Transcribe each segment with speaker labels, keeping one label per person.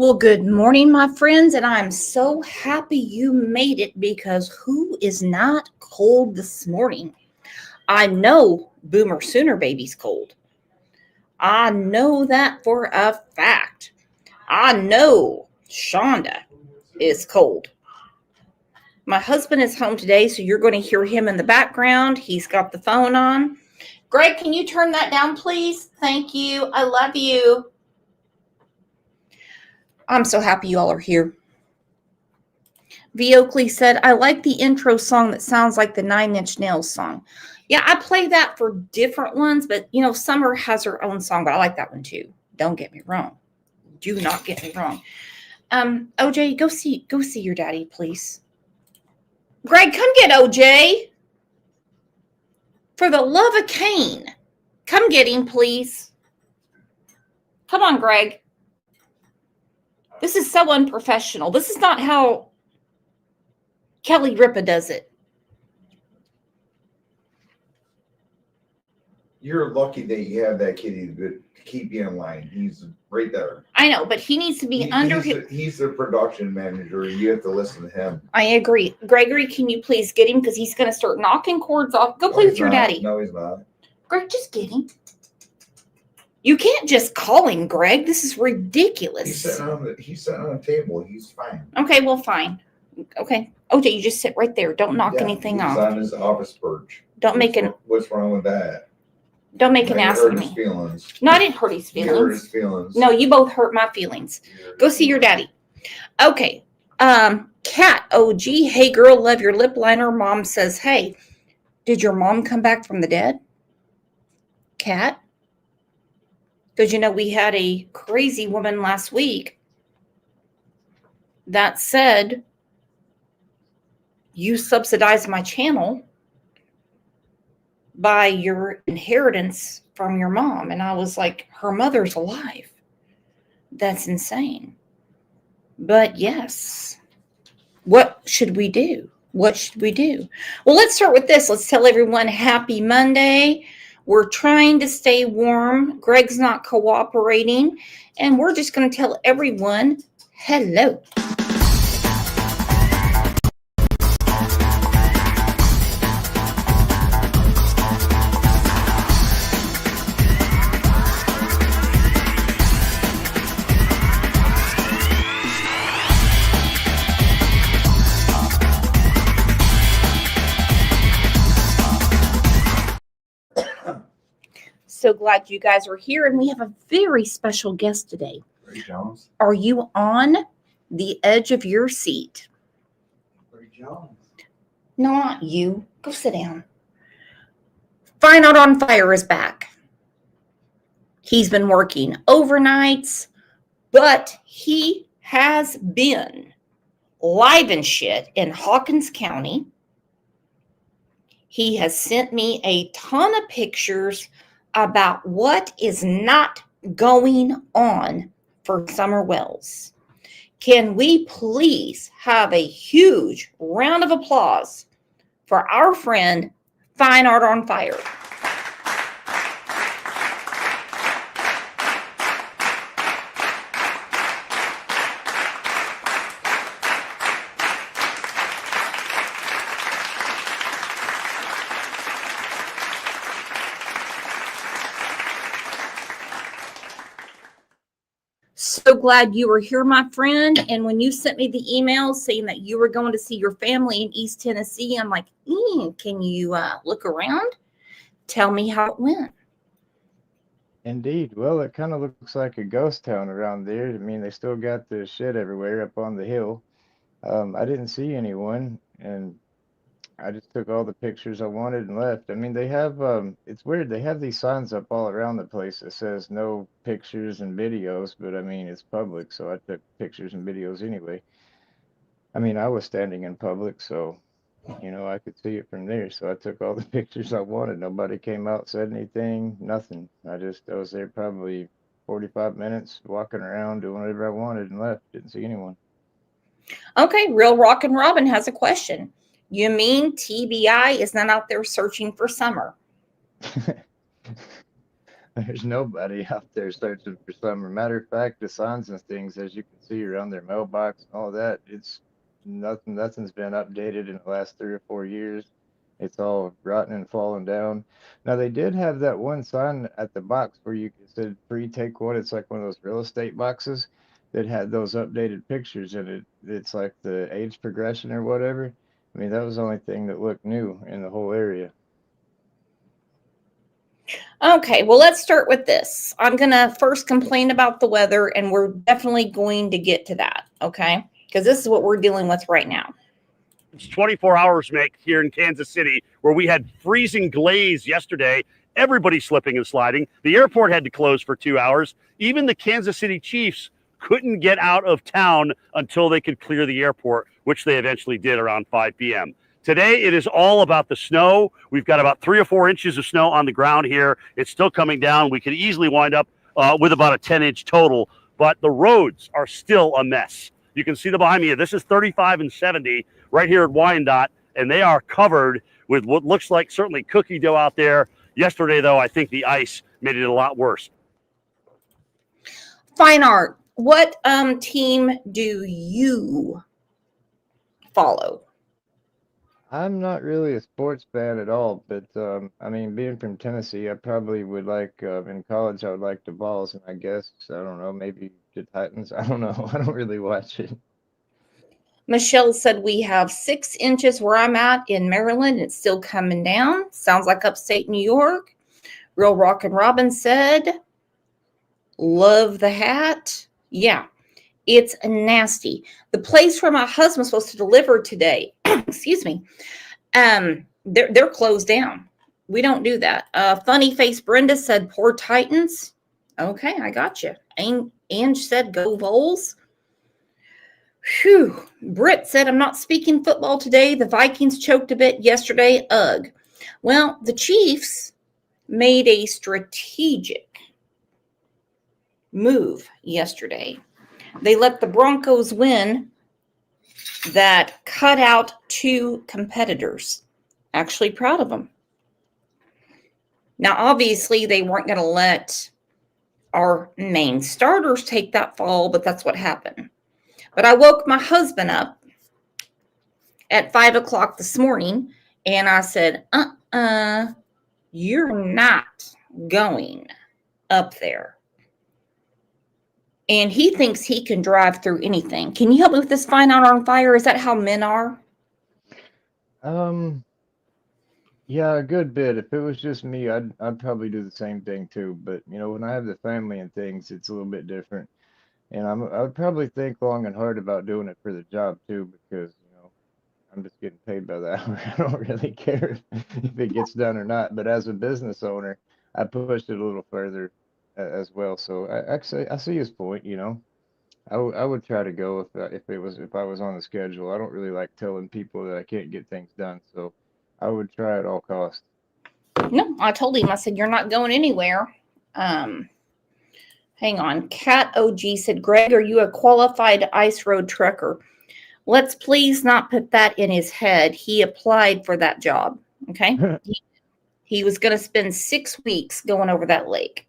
Speaker 1: Well, good morning, my friends, and I'm so happy you made it because who is not cold this morning? I know Boomer Sooner Baby's cold. I know that for a fact. I know Shonda is cold. My husband is home today, so you're going to hear him in the background. He's got the phone on. Greg, can you turn that down, please? Thank you. I love you. I'm so happy you all are here. V. Oakley said, I like the intro song that sounds like the Nine Inch Nails song. Yeah, I play that for different ones, but Summer has her own song, but I like that one too. Don't get me wrong. Do not get me wrong. OJ, go see your daddy, please. Greg, come get OJ. For the love of Cain. Come get him, please. Come on, Greg. This is so unprofessional. This is not how Kelly Ripa does it.
Speaker 2: You're lucky that you have that kitty to keep you in line. He's right there.
Speaker 1: I know, but he needs to be
Speaker 2: He's the production manager. You have to listen to him.
Speaker 1: I agree. Gregory, can you please get him? Because he's going to start knocking cords off. Go play with your daddy.
Speaker 2: No, he's not.
Speaker 1: Greg, just get him. You can't just call him, Greg. This is ridiculous.
Speaker 2: He's sitting on the table. He's fine.
Speaker 1: Okay, well, fine. Okay. OJ, you just sit right there. Don't knock anything off.
Speaker 2: He's on his office perch. What's wrong with that?
Speaker 1: Don't make an ass of me.
Speaker 2: Feelings.
Speaker 1: No, I didn't hurt his feelings.
Speaker 2: You hurt his feelings.
Speaker 1: No, you both hurt my feelings. Go see your daddy. Okay. Kat OG, hey girl, love your lip liner. Mom says, hey, did your mom come back from the dead? Kat? Because we had a crazy woman last week that said, you subsidize my channel by your inheritance from your mom. And I was like, her mother's alive. That's insane. But yes, what should we do? What should we do? Well, let's start with this. Let's tell everyone happy Monday. We're trying to stay warm. Greg's not cooperating. And we're just going to tell everyone hello. So glad you guys are here, and we have a very special guest today.
Speaker 2: Ray Jones.
Speaker 1: Are you on the edge of your seat?
Speaker 2: Ray Jones.
Speaker 1: No, not you. Go sit down. Fine Art on Fire is back. He's been working overnights, but he has been live and shit in Hawkins County. He has sent me a ton of pictures about what is not going on for Summer Wells. Can we please have a huge round of applause for our friend Fine Art on Fire? So glad you were here, my friend. And when you sent me the email saying that you were going to see your family in East Tennessee, I'm like, can you look around? Tell me how it went.
Speaker 3: Indeed. Well, it kind of looks like a ghost town around there. I mean, they still got the shit everywhere up on the hill. I didn't see anyone, and I just took all the pictures I wanted and left. I mean, they have, it's weird. They have these signs up all around the place that says no pictures and videos, but I mean, it's public, so I took pictures and videos anyway. I mean, I was standing in public, so, I could see it from there. So I took all the pictures I wanted. Nobody came out, said anything, nothing. I was there probably 45 minutes walking around, doing whatever I wanted and left. Didn't see anyone.
Speaker 1: Okay, Real Rockin' Robin has a question. You mean TBI is not out there searching for Summer?
Speaker 3: there's nobody out there searching for something. Matter of fact, the signs and things, as you can see around their mailbox and all that, it's nothing's been updated in the last 3 or 4 years. It's all rotten and falling down. Now they did have that one sign at the box where you said free take one. It's like one of those real estate boxes that had those updated pictures in it. It's like the age progression or whatever. I mean, that was the only thing that looked new in the whole area.
Speaker 1: Okay, well, let's start with this. I'm going to first complain about the weather, and we're definitely going to get to that, okay? Because this is what we're dealing with right now.
Speaker 4: It's 24 hours, Mick, here in Kansas City, where we had freezing glaze yesterday. Everybody slipping and sliding. The airport had to close for 2 hours. Even the Kansas City Chiefs couldn't get out of town until they could clear the airport, which they eventually did around 5 p.m. Today, it is all about the snow. We've got about 3 or 4 inches of snow on the ground here. It's still coming down. We could easily wind up with about a 10-inch total, but the roads are still a mess. You can see them behind me. This is 35 and 70 right here at Wyandotte, and they are covered with what looks like certainly cookie dough out there. Yesterday, though, I think the ice made it a lot worse.
Speaker 1: Fine art. What team do you follow?
Speaker 3: I'm not really a sports fan at all, but I mean, being from Tennessee, I probably would like in college. I would like the Vols, and I guess I don't know, maybe the Titans. I don't know. I don't really watch it.
Speaker 1: Michelle said we have 6 inches where I'm at in Maryland. It's still coming down. Sounds like upstate New York. Real Rock and Robin said, love the hat. Yeah, it's nasty. The place where my husband's supposed to deliver today, excuse me, they're closed down. We don't do that. Funny Face Brenda said, poor Titans. Okay, I got you. Ange said, go Vols. Whew. Britt said, I'm not speaking football today. The Vikings choked a bit yesterday. Ugh. Well, the Chiefs made a strategic move yesterday. They let the Broncos win that cut out 2 competitors. Actually proud of them. Now, obviously, they weren't going to let our main starters take that fall, but that's what happened. But I woke my husband up at 5 o'clock this morning, and I said, you're not going up there. And he thinks he can drive through anything. Can you help me with this Fine Art on Fire? Is that how men are?
Speaker 3: Yeah, a good bit. If it was just me, I'd probably do the same thing too. But you know, when I have the family and things, it's a little bit different. And I would probably think long and hard about doing it for the job too, because you know, I'm just getting paid by the hour. I don't really care if it gets done or not. But as a business owner, I pushed it a little further as well. So I see his point. You know, I would try to go if I was on the schedule. I don't really like telling people that I can't get things done. So I would try at all costs.
Speaker 1: No, I told him, I said, you're not going anywhere. Hang on. Cat OG said, Greg, are you a qualified ice road trucker? Let's please not put that in his head. He applied for that job. Okay. He was going to spend 6 weeks going over that lake.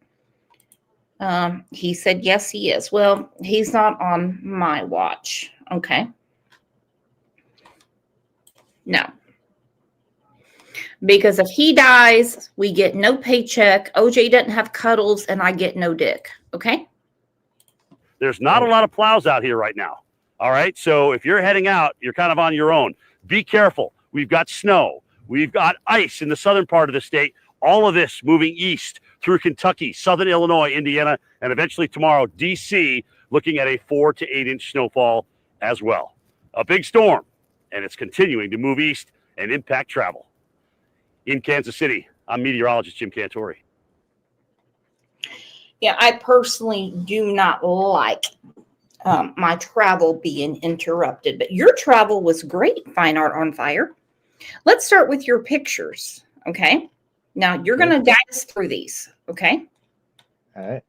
Speaker 1: He said, yes, he is. Well, he's not on my watch. Okay. No. Because if he dies, we get no paycheck. OJ doesn't have cuddles, and I get no dick. Okay?
Speaker 4: There's not a lot of plows out here right now. All right. So if you're heading out, you're kind of on your own. Be careful. We've got snow. We've got ice in the southern part of the state. All of this moving east through Kentucky, southern Illinois, Indiana, and eventually tomorrow, D.C., looking at a 4 to 8 inch snowfall as well. A big storm, and it's continuing to move east and impact travel. In Kansas City, I'm meteorologist Jim Cantori.
Speaker 1: Yeah, I personally do not like my travel being interrupted, but your travel was great, Fine Art on Fire. Let's start with your pictures, okay? Now, you're going to guide us through these, okay?
Speaker 3: All right.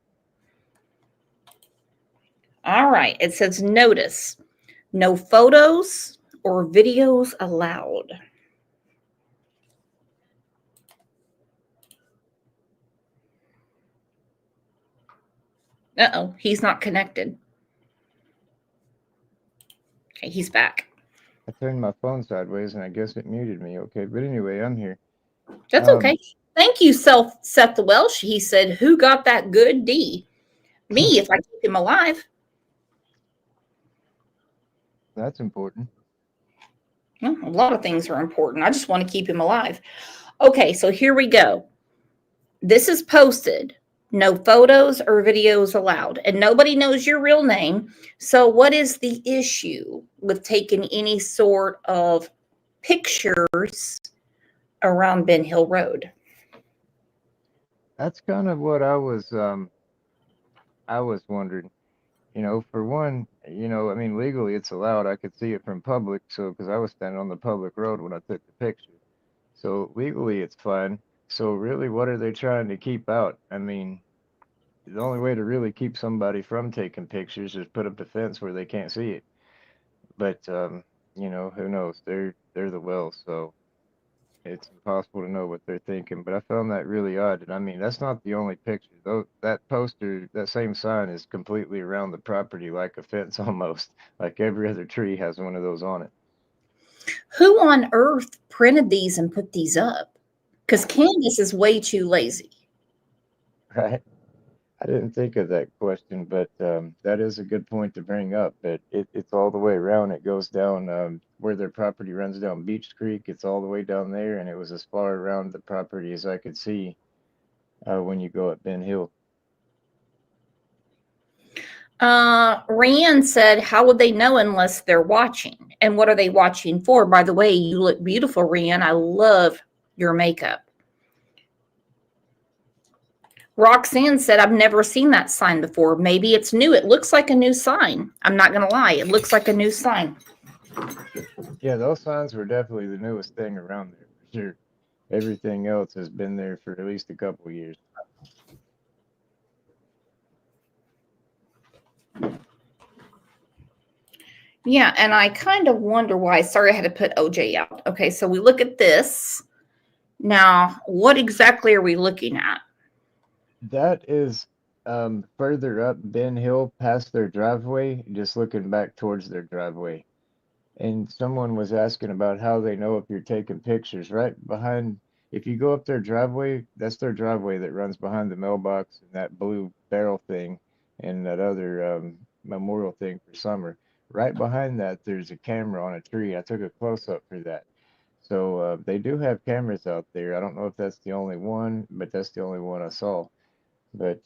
Speaker 1: All right. It says, notice, no photos or videos allowed. Uh-oh, he's not connected. Okay, he's back.
Speaker 3: I turned my phone sideways and I guess it muted me. Okay, but anyway, I'm here.
Speaker 1: That's okay. Thank you, Seth the Welsh. He said, "Who got that good D? Me, if I keep him alive."
Speaker 3: That's important.
Speaker 1: Well, a lot of things are important. I just want to keep him alive. Okay, so here we go. This is posted. No photos or videos allowed, and nobody knows your real name. So, what is the issue with taking any sort of pictures around Ben Hill Road?
Speaker 3: That's kind of what I was wondering. For one, I mean, legally it's allowed. I could see it from public, so because I was standing on the public road when I took the picture. So legally it's fine. So really, what are they trying to keep out? I mean, the only way to really keep somebody from taking pictures is put up a fence where they can't see it. But who knows? They're the Wells, so it's impossible to know what they're thinking. But I found that really odd. And I mean, that's not the only picture. Though that poster, that same sign is completely around the property like a fence almost. Like every other tree has one of those on it.
Speaker 1: Who on earth printed these and put these up? Because Candace is way too lazy.
Speaker 3: Right? I didn't think of that question, but that is a good point to bring up. But it's all the way around. It goes down where their property runs down Beach Creek. It's all the way down there, and it was as far around the property as I could see when you go up Ben Hill.
Speaker 1: Rand said, "How would they know unless they're watching? And what are they watching for?" By the way, you look beautiful, Rand. I love your makeup. Roxanne said, "I've never seen that sign before. Maybe it's new. It looks like a new sign. I'm not going to lie. It looks like a new sign."
Speaker 3: Yeah, those signs were definitely the newest thing around there for sure. Everything else has been there for at least a couple years.
Speaker 1: Yeah, and I kind of wonder why. Sorry, I had to put OJ out. Okay, so we look at this. Now, what exactly are we looking at?
Speaker 3: That is further up Ben Hill past their driveway, just looking back towards their driveway. And someone was asking about how they know if you're taking pictures. Right behind, if you go up their driveway, that's their driveway that runs behind the mailbox and that blue barrel thing and that other memorial thing for summer. Right behind that, there's a camera on a tree. I took a close up for that. So they do have cameras out there. I don't know if that's the only one, but that's the only one I saw. But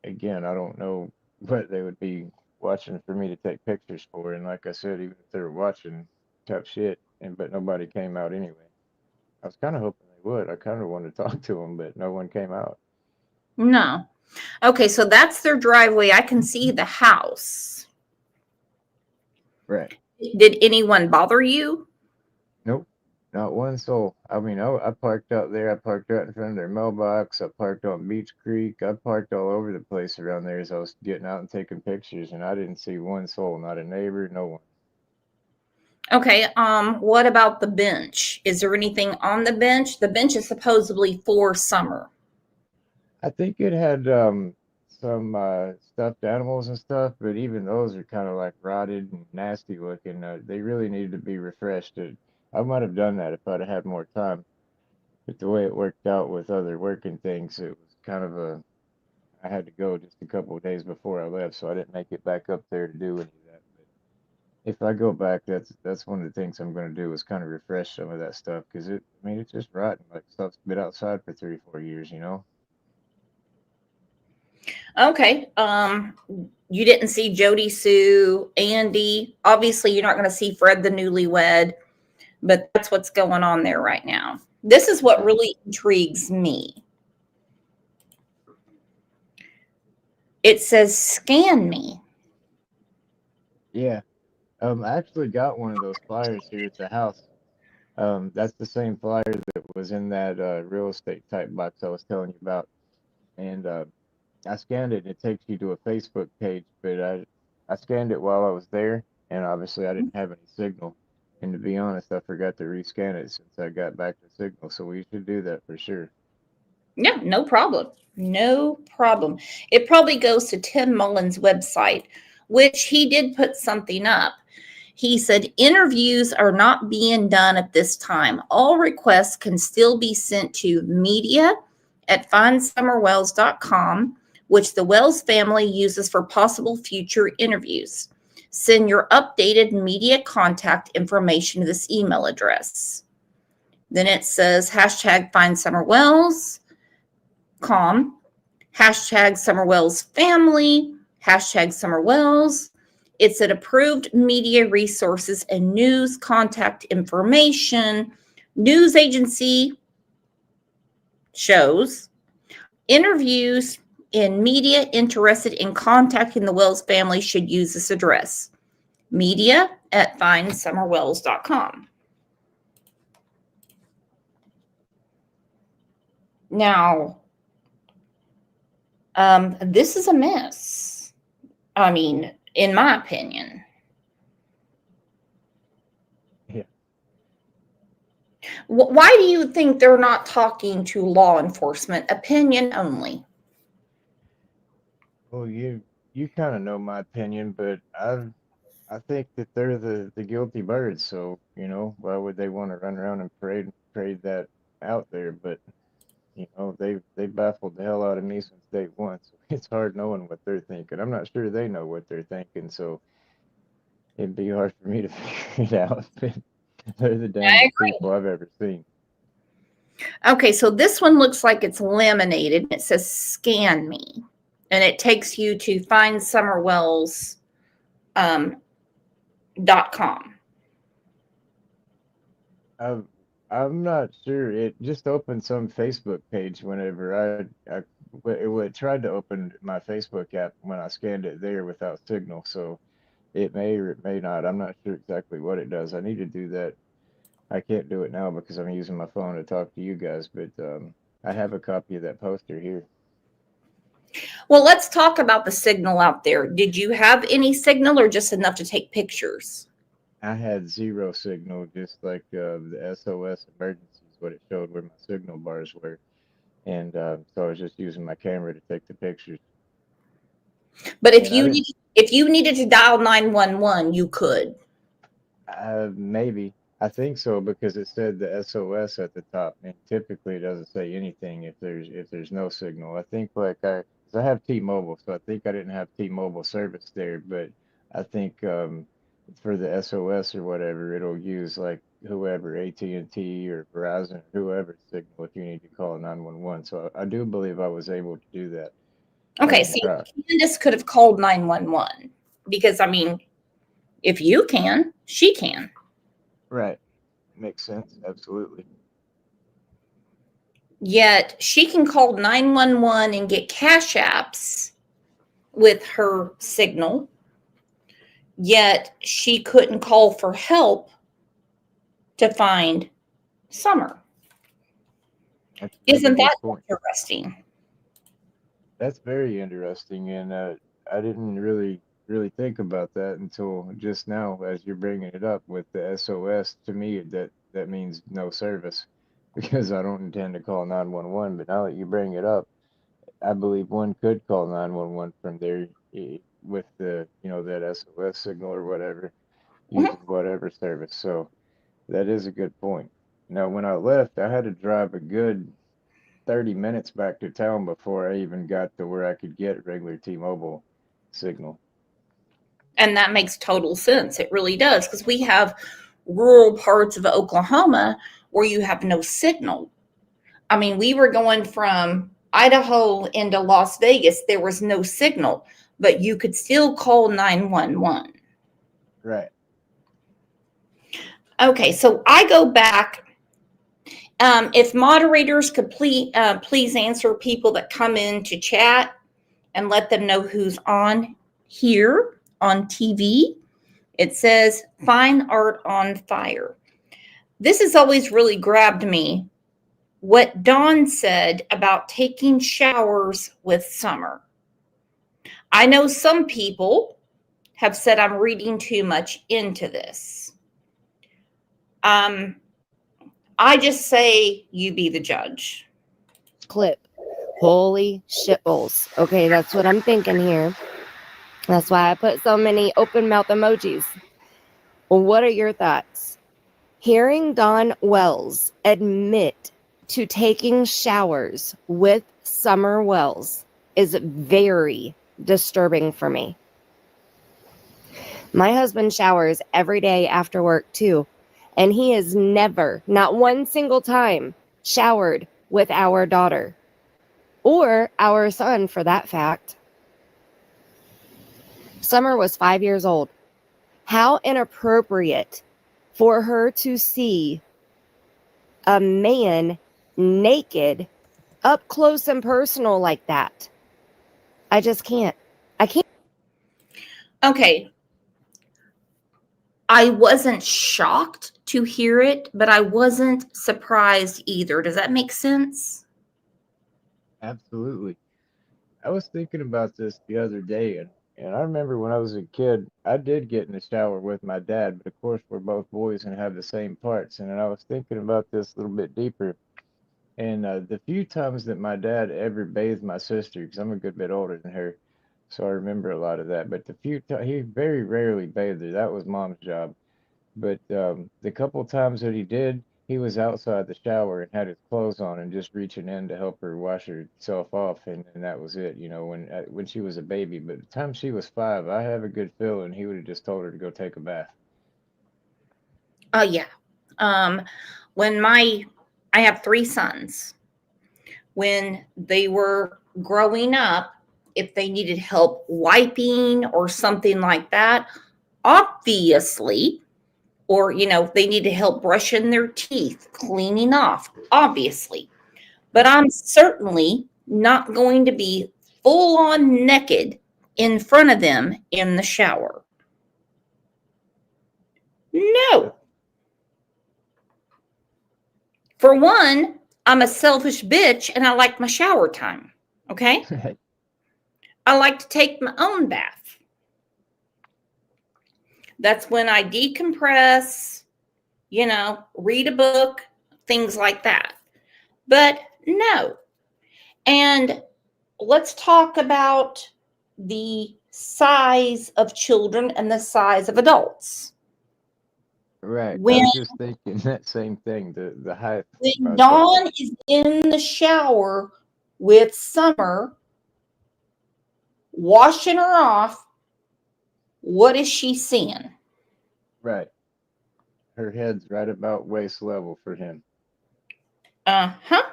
Speaker 3: again, I don't know what they would be watching for me to take pictures for. And like I said, even if they were watching, tough shit. But nobody came out anyway. I was kind of hoping they would. I kind of wanted to talk to them, but no one came out.
Speaker 1: No. Okay, so that's their driveway. I can see the house.
Speaker 3: Right.
Speaker 1: Did anyone bother you?
Speaker 3: Nope. Not one soul. I mean, I parked out there. I parked out in front of their mailbox. I parked on Beach Creek. I parked all over the place around there as I was getting out and taking pictures, and I didn't see one soul. Not a neighbor, no one.
Speaker 1: Okay, what about the bench? Is there anything on the bench? The bench is supposedly for summer.
Speaker 3: I think it had some stuffed animals and stuff, but even those are kind of like rotted and nasty looking. They really needed to be refreshed. I might have done that if I'd have had more time. But the way it worked out with other working things, it was kind of I had to go just a couple of days before I left, so I didn't make it back up there to do any of that. But if I go back, that's one of the things I'm going to do is kind of refresh some of that stuff because I mean, it's just rotten. Like stuff's been outside for 3 or 4 years, you know?
Speaker 1: Okay, you didn't see Jody Sue, Andy. Obviously, you're not going to see Fred the newlywed, but that's what's going on there right now. This is what really intrigues me. It says scan me.
Speaker 3: Yeah. I actually got one of those flyers here at the house. That's the same flyer that was in that real estate type box I was telling you about. And I scanned it and it takes you to a Facebook page, but I scanned it while I was there and obviously I didn't have any signal. And to be honest, I forgot to rescan it since I got back to signal, so we should do that for sure.
Speaker 1: Yeah, no problem. No problem. It probably goes to Tim Mullen's website, which he did put something up. He said interviews are not being done at this time. All requests can still be sent to media@findsummerwells.com, which the Wells family uses for possible future interviews. Send your updated media contact information to this email address. Then it says hashtag #FindSummerWells. Hashtag Summer Wells family, hashtag Summer Wells. It's at approved media resources and news contact information, news agency shows, interviews in media interested in contacting the Wells family should use this address, media@findsummerwells.com. Now, this is a mess. I mean, in my opinion.
Speaker 3: Yeah.
Speaker 1: Why do you think they're not talking to law enforcement? Opinion only.
Speaker 3: Well, you kind of know my opinion, but I think that they're the guilty birds. So why would they want to run around and parade that out there? But they baffled the hell out of me since day one. So it's hard knowing what they're thinking. I'm not sure they know what they're thinking. So it'd be hard for me to figure it out. They're the damnedest people I've ever seen.
Speaker 1: Okay, so this one looks like it's laminated. It says scan me. And it takes you to findsummerwells.com.
Speaker 3: I'm not sure. It just opened some Facebook page whenever it tried to open my Facebook app when I scanned it there without signal. So it may or it may not. I'm not sure exactly what it does. I need to do that. I can't do it now because I'm using my phone to talk to you guys, but I have a copy of that poster here.
Speaker 1: Well, let's talk about the signal out there. Did you have any signal or just enough to take pictures?
Speaker 3: I had zero signal, just like the SOS emergency is what it showed where my signal bars were. And so I was just using my camera to take the pictures.
Speaker 1: But if you needed to dial 911, you could.
Speaker 3: Maybe. I think so because it said the SOS at the top, and typically it doesn't say anything if there's no signal. I think I have T-Mobile, so I think I didn't have T-Mobile service there, but I think for the SOS or whatever, it'll use like whoever, AT&T or Verizon, whoever signal if you need to call 911. So I do believe I was able to do that.
Speaker 1: Okay, see, Candace could have called 911 because, I mean, if you can, she can.
Speaker 3: Right. Makes sense. Absolutely.
Speaker 1: Yet she can call 911 and get cash apps with her signal. Yet she couldn't call for help to find Summer. Isn't that interesting?
Speaker 3: That's very interesting, and I didn't really think about that until just now as you're bringing it up with the SOS. To me, that means no service because I don't intend to call 911. But now that you bring it up, I believe one could call 911 from there with the that SOS signal or whatever, using whatever service. So that is a good point. Now, when I left, I had to drive a good 30 minutes back to town before I even got to where I could get regular T-Mobile signal.
Speaker 1: And that makes total sense. It really does, because we have rural parts of Oklahoma where you have no signal. I mean, we were going from Idaho into Las Vegas. There was no signal, but you could still call 911.
Speaker 3: Right.
Speaker 1: Okay, so I go back. If moderators could please answer people that come in to chat and let them know who's on here on TV. It says Fine Art on Fire. This has always really grabbed me. What Dawn said about taking showers with Summer. I know some people have said I'm reading too much into this. I just say you be the judge.
Speaker 5: Clip. Holy shitballs. Okay, that's what I'm thinking here. That's why I put so many open mouth emojis. What are your thoughts? Hearing Dawn Wells admit to taking showers with Summer Wells is very disturbing for me. My husband showers every day after work too, and he has never, not one single time, showered with our daughter or our son for that fact. Summer was 5 years old. How inappropriate for her to see a man naked up close and personal like that. I just can't. I can't.
Speaker 1: Okay. I wasn't shocked to hear it, but I wasn't surprised either. Does that make sense?
Speaker 3: Absolutely. I was thinking about this the other day, and I remember when I was a kid, I did get in the shower with my dad, but of course we're both boys and have the same parts. And then I was thinking about this a little bit deeper. And the few times that my dad ever bathed my sister, because I'm a good bit older than her, so I remember a lot of that. But the few times he very rarely bathed her. That was mom's job. But the couple times that he did, he was outside the shower and had his clothes on and just reaching in to help her wash herself off, and that was it. You know, when she was a baby. But the time she was 5, I have a good feeling he would have just told her to go take a bath.
Speaker 1: Oh yeah. Um, when I have 3 sons. When they were growing up, if they needed help wiping or something like that, obviously, or if they needed help brushing their teeth, cleaning off, obviously. But I'm certainly not going to be full on naked in front of them in the shower. No. For one, I'm a selfish bitch and I like my shower time. Okay? I like to take my own bath. That's when I decompress, read a book, things like that. But no. And let's talk about the size of children and the size of adults.
Speaker 3: Right. I
Speaker 1: When
Speaker 3: was just thinking that same thing. The height.
Speaker 1: when
Speaker 3: About that.
Speaker 1: Dawn is in the shower with Summer, washing her off, what is she seeing?
Speaker 3: Right. Her head's right about waist level for him.
Speaker 1: Uh-huh.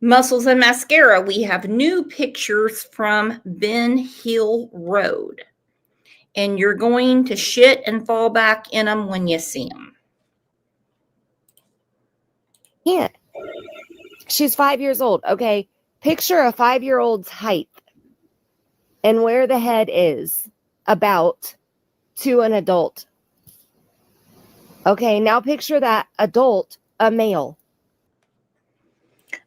Speaker 1: Muscles and mascara. We have new pictures from Ben Hill Road. And you're going to shit and fall back in them when you see them.
Speaker 5: Can't. She's 5 years old. Okay. Picture a 5-year-old's height and where the head is about to an adult. Okay. Now picture that adult, a male.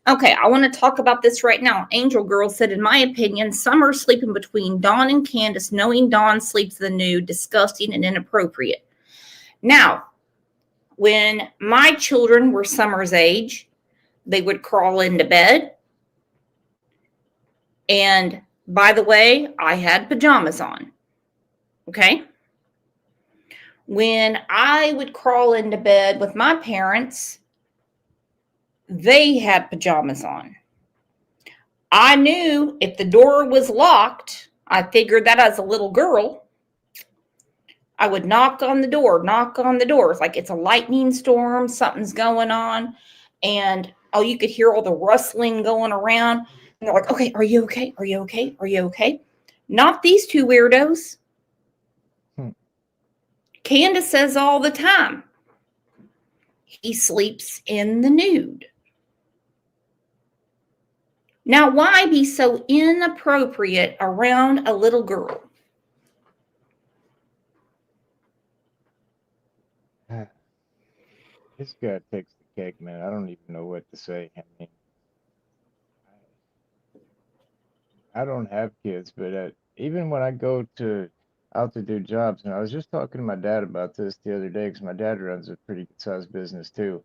Speaker 1: Okay, I want to talk about this right now. Angel Girl said, in my opinion, Summer sleeping between Dawn and Candace, knowing Dawn sleeps in the nude, disgusting and inappropriate. Now, when my children were Summer's age, they would crawl into bed. And by the way, I had pajamas on. Okay? When I would crawl into bed with my parents, they had pajamas on. I knew if the door was locked, I figured that as a little girl, I would knock on the door. It's like it's a lightning storm, something's going on. And you could hear all the rustling going around. And they're like, okay, are you okay? Are you okay? Are you okay? Not these 2 weirdos. Candace says all the time, he sleeps in the nude. Now, why be so inappropriate around a little girl?
Speaker 3: This guy takes the cake, man. I don't even know what to say. I mean, I don't have kids, but even when I go out to do jobs, and I was just talking to my dad about this the other day because my dad runs a pretty good sized business too.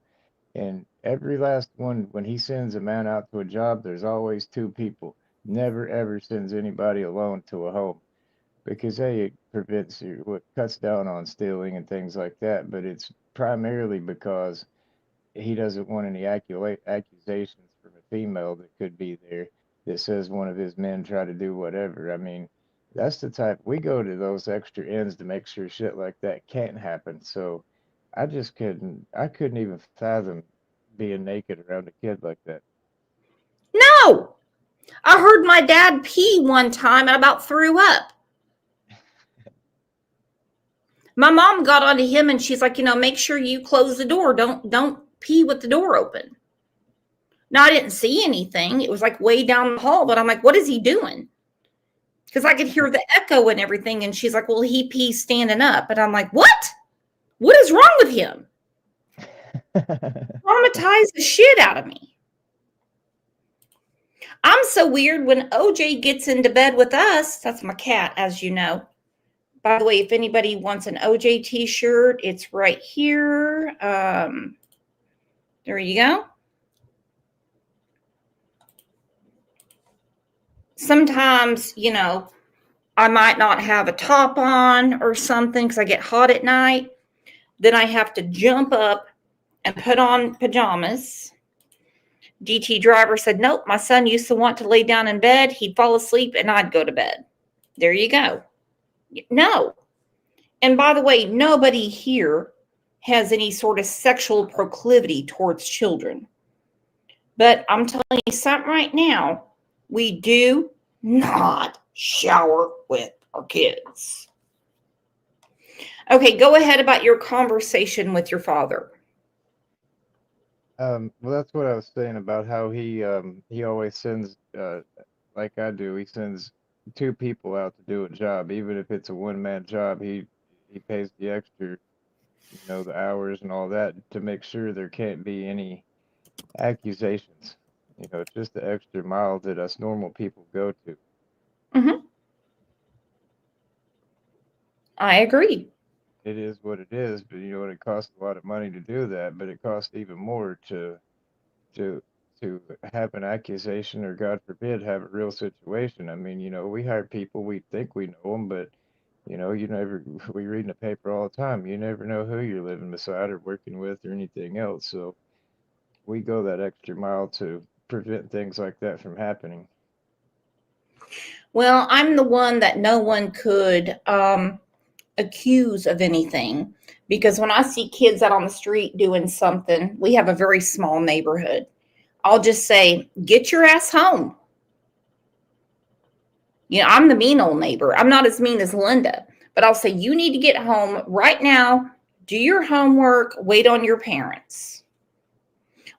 Speaker 3: And every last one, when he sends a man out to a job, there's always two people. Never ever sends anybody alone to a home because hey, it prevents you, what cuts down on stealing and things like that. But it's primarily because he doesn't want any accusations from a female that could be there that says one of his men tried to do whatever. I mean, that's the type we go to those extra ends to make sure shit like that can't happen. So I couldn't even fathom being naked around a kid like that.
Speaker 1: No, I heard my dad pee one time and I about threw up. My mom got onto him and she's like, make sure you close the door. Don't pee with the door open. Now I didn't see anything. It was like way down the hall, but I'm like, what is he doing? Because I could hear the echo and everything. And she's like, well, he pees standing up. And I'm like, what? What is wrong with him? Traumatized the shit out of me. I'm so weird when OJ gets into bed with us. That's my cat, as you know. By the way, if anybody wants an OJ t-shirt, it's right here. There you go. Sometimes, I might not have a top on or something because I get hot at night. Then I have to jump up and put on pajamas. DT driver said, nope, my son used to want to lay down in bed. He'd fall asleep and I'd go to bed. There you go. No. And by the way, nobody here has any sort of sexual proclivity towards children. But I'm telling you something right now. We do not shower with our kids. Okay, go ahead about your conversation with your father.
Speaker 3: Well, that's what I was saying about how he always sends, like I do, he sends two people out to do a job, even if it's a one-man job. He pays the extra, the hours and all that to make sure there can't be any accusations. It's just the extra mile that us normal people go to.
Speaker 1: Mm-hmm. I agree.
Speaker 3: It is what it is, but it costs a lot of money to do that, but it costs even more to have an accusation or God forbid have a real situation. I mean, we hire people, we think we know them, but you never, we read in the paper all the time, you never know who you're living beside or working with or anything else. So we go that extra mile to prevent things like that from happening.
Speaker 1: Well, I'm the one that no one could accuse of anything because when I see kids out on the street doing something, we have a very small neighborhood. I'll just say, get your ass home. I'm the mean old neighbor. I'm not as mean as Linda, but I'll say, you need to get home right now, do your homework, wait on your parents.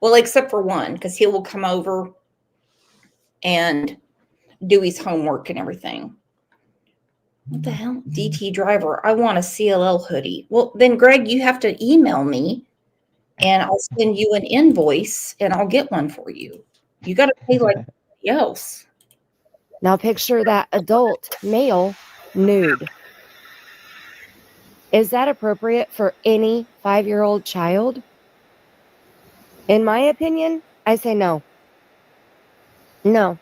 Speaker 1: Well, except for one, because he will come over and do his homework and everything. What the hell? DT driver, I want a CLL hoodie. Well, then, Greg, you have to email me and I'll send you an invoice and I'll get one for you. You got to pay like somebody else.
Speaker 5: Now picture that adult male nude. Is that appropriate for any 5-year-old child? In my opinion, I say no. No.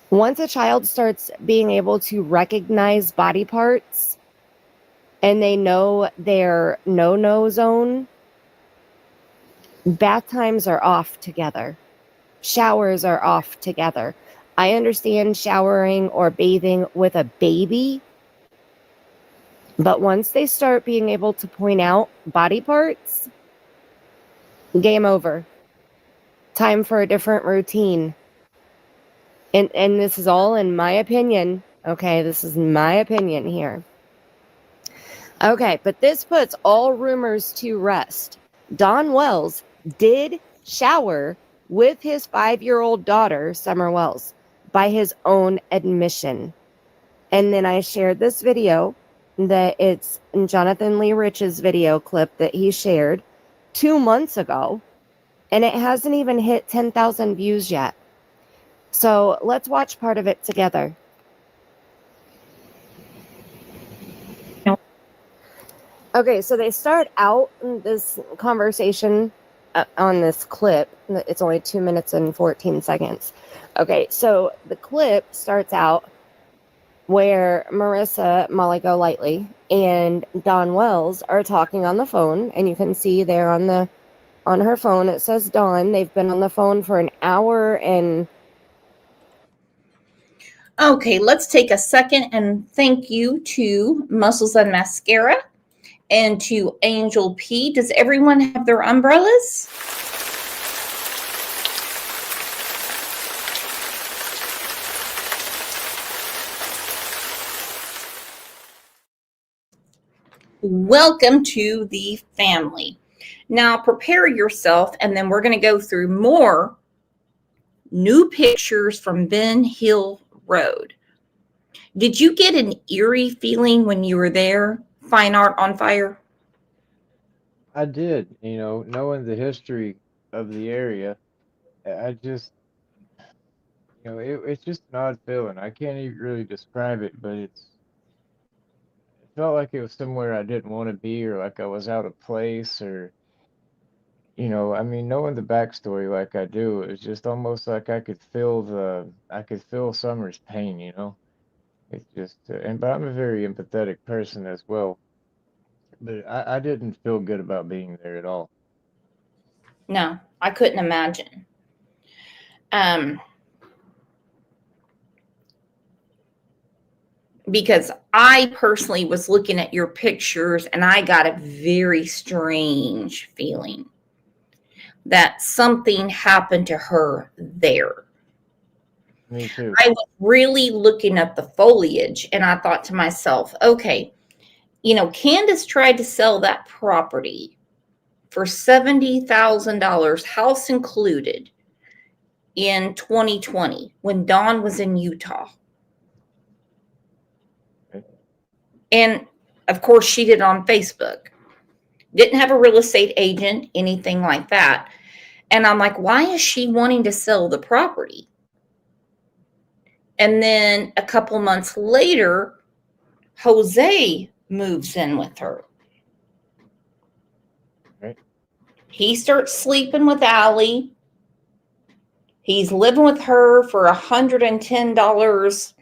Speaker 5: Once a child starts being able to recognize body parts and they know their no-no zone, bath times are off together. Showers are off together. I understand showering or bathing with a baby, but once they start being able to point out body parts, game over. Time for a different routine. And this is all in my opinion. Okay, this is my opinion here. Okay, but this puts all rumors to rest. Don Wells did shower with his 5-year-old daughter, Summer Wells, by his own admission. And then I shared this video that it's Jonathan Lee Rich's video clip that he shared 2 months ago. And it hasn't even hit 10,000 views yet. So let's watch part of it together. Okay, so they start out in this conversation on this clip. It's only 2 minutes and 14 seconds. Okay, so the clip starts out where Marissa, Molly Golightly, and Dawn Wells are talking on the phone, and you can see there on her phone it says Dawn. They've been on the phone for an hour and
Speaker 1: Okay, let's take a second and thank you to Muscles and Mascara and to Angel P. Does everyone have their umbrellas? Welcome to the family. Now prepare yourself, and then we're going to go through more new pictures from Ben Hill Road. Did you get an eerie feeling when you were there? Fine Art on Fire?
Speaker 3: I did, knowing the history of the area, I just, it's just an odd feeling. I can't even really describe it, but it felt like it was somewhere I didn't want to be, or like I was out of place, or, I mean, knowing the backstory like I do, it was just almost like I could feel Summer's pain. It's just, but I'm a very empathetic person as well. But I didn't feel good about being there at all.
Speaker 1: No, I couldn't imagine. Because I personally was looking at your pictures and I got a very strange feeling that something happened to her there.
Speaker 3: Me too.
Speaker 1: I was really looking at the foliage and I thought to myself, okay, Candace tried to sell that property for $70,000, house included, in 2020 when Dawn was in Utah. And of course, she did it on Facebook. Didn't have a real estate agent, anything like that. And I'm like, why is she wanting to sell the property? And then a couple months later, Jose moves in with her.
Speaker 3: Right.
Speaker 1: He starts sleeping with Allie. He's living with her for $110.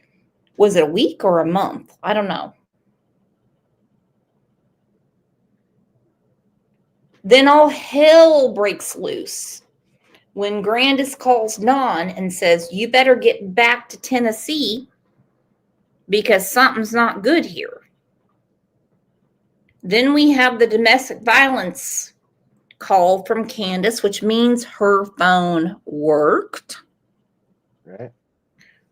Speaker 1: Was it a week or a month? I don't know. Then all hell breaks loose when Grandis calls Dawn and says, you better get back to Tennessee because something's not good here. Then we have the domestic violence call from Candace, which means her phone worked.
Speaker 3: Right.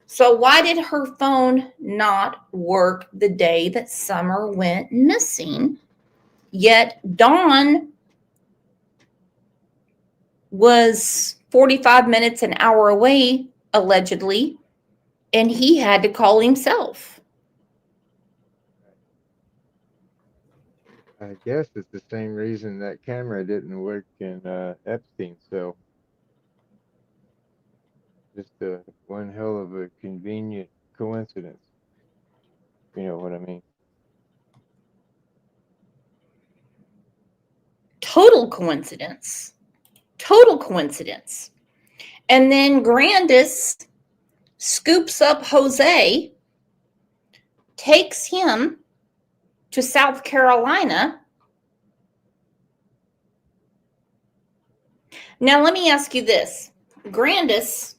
Speaker 1: So why did her phone not work the day that Summer went missing? Yet Dawn was 45 minutes, an hour away, allegedly, and he had to call himself.
Speaker 3: I guess it's the same reason that camera didn't work in Epstein's cell. Just one hell of a convenient coincidence. You know what I mean?
Speaker 1: Total coincidence. Total coincidence. And then Grandis scoops up Jose, takes him to South Carolina. Now, let me ask you this. Grandis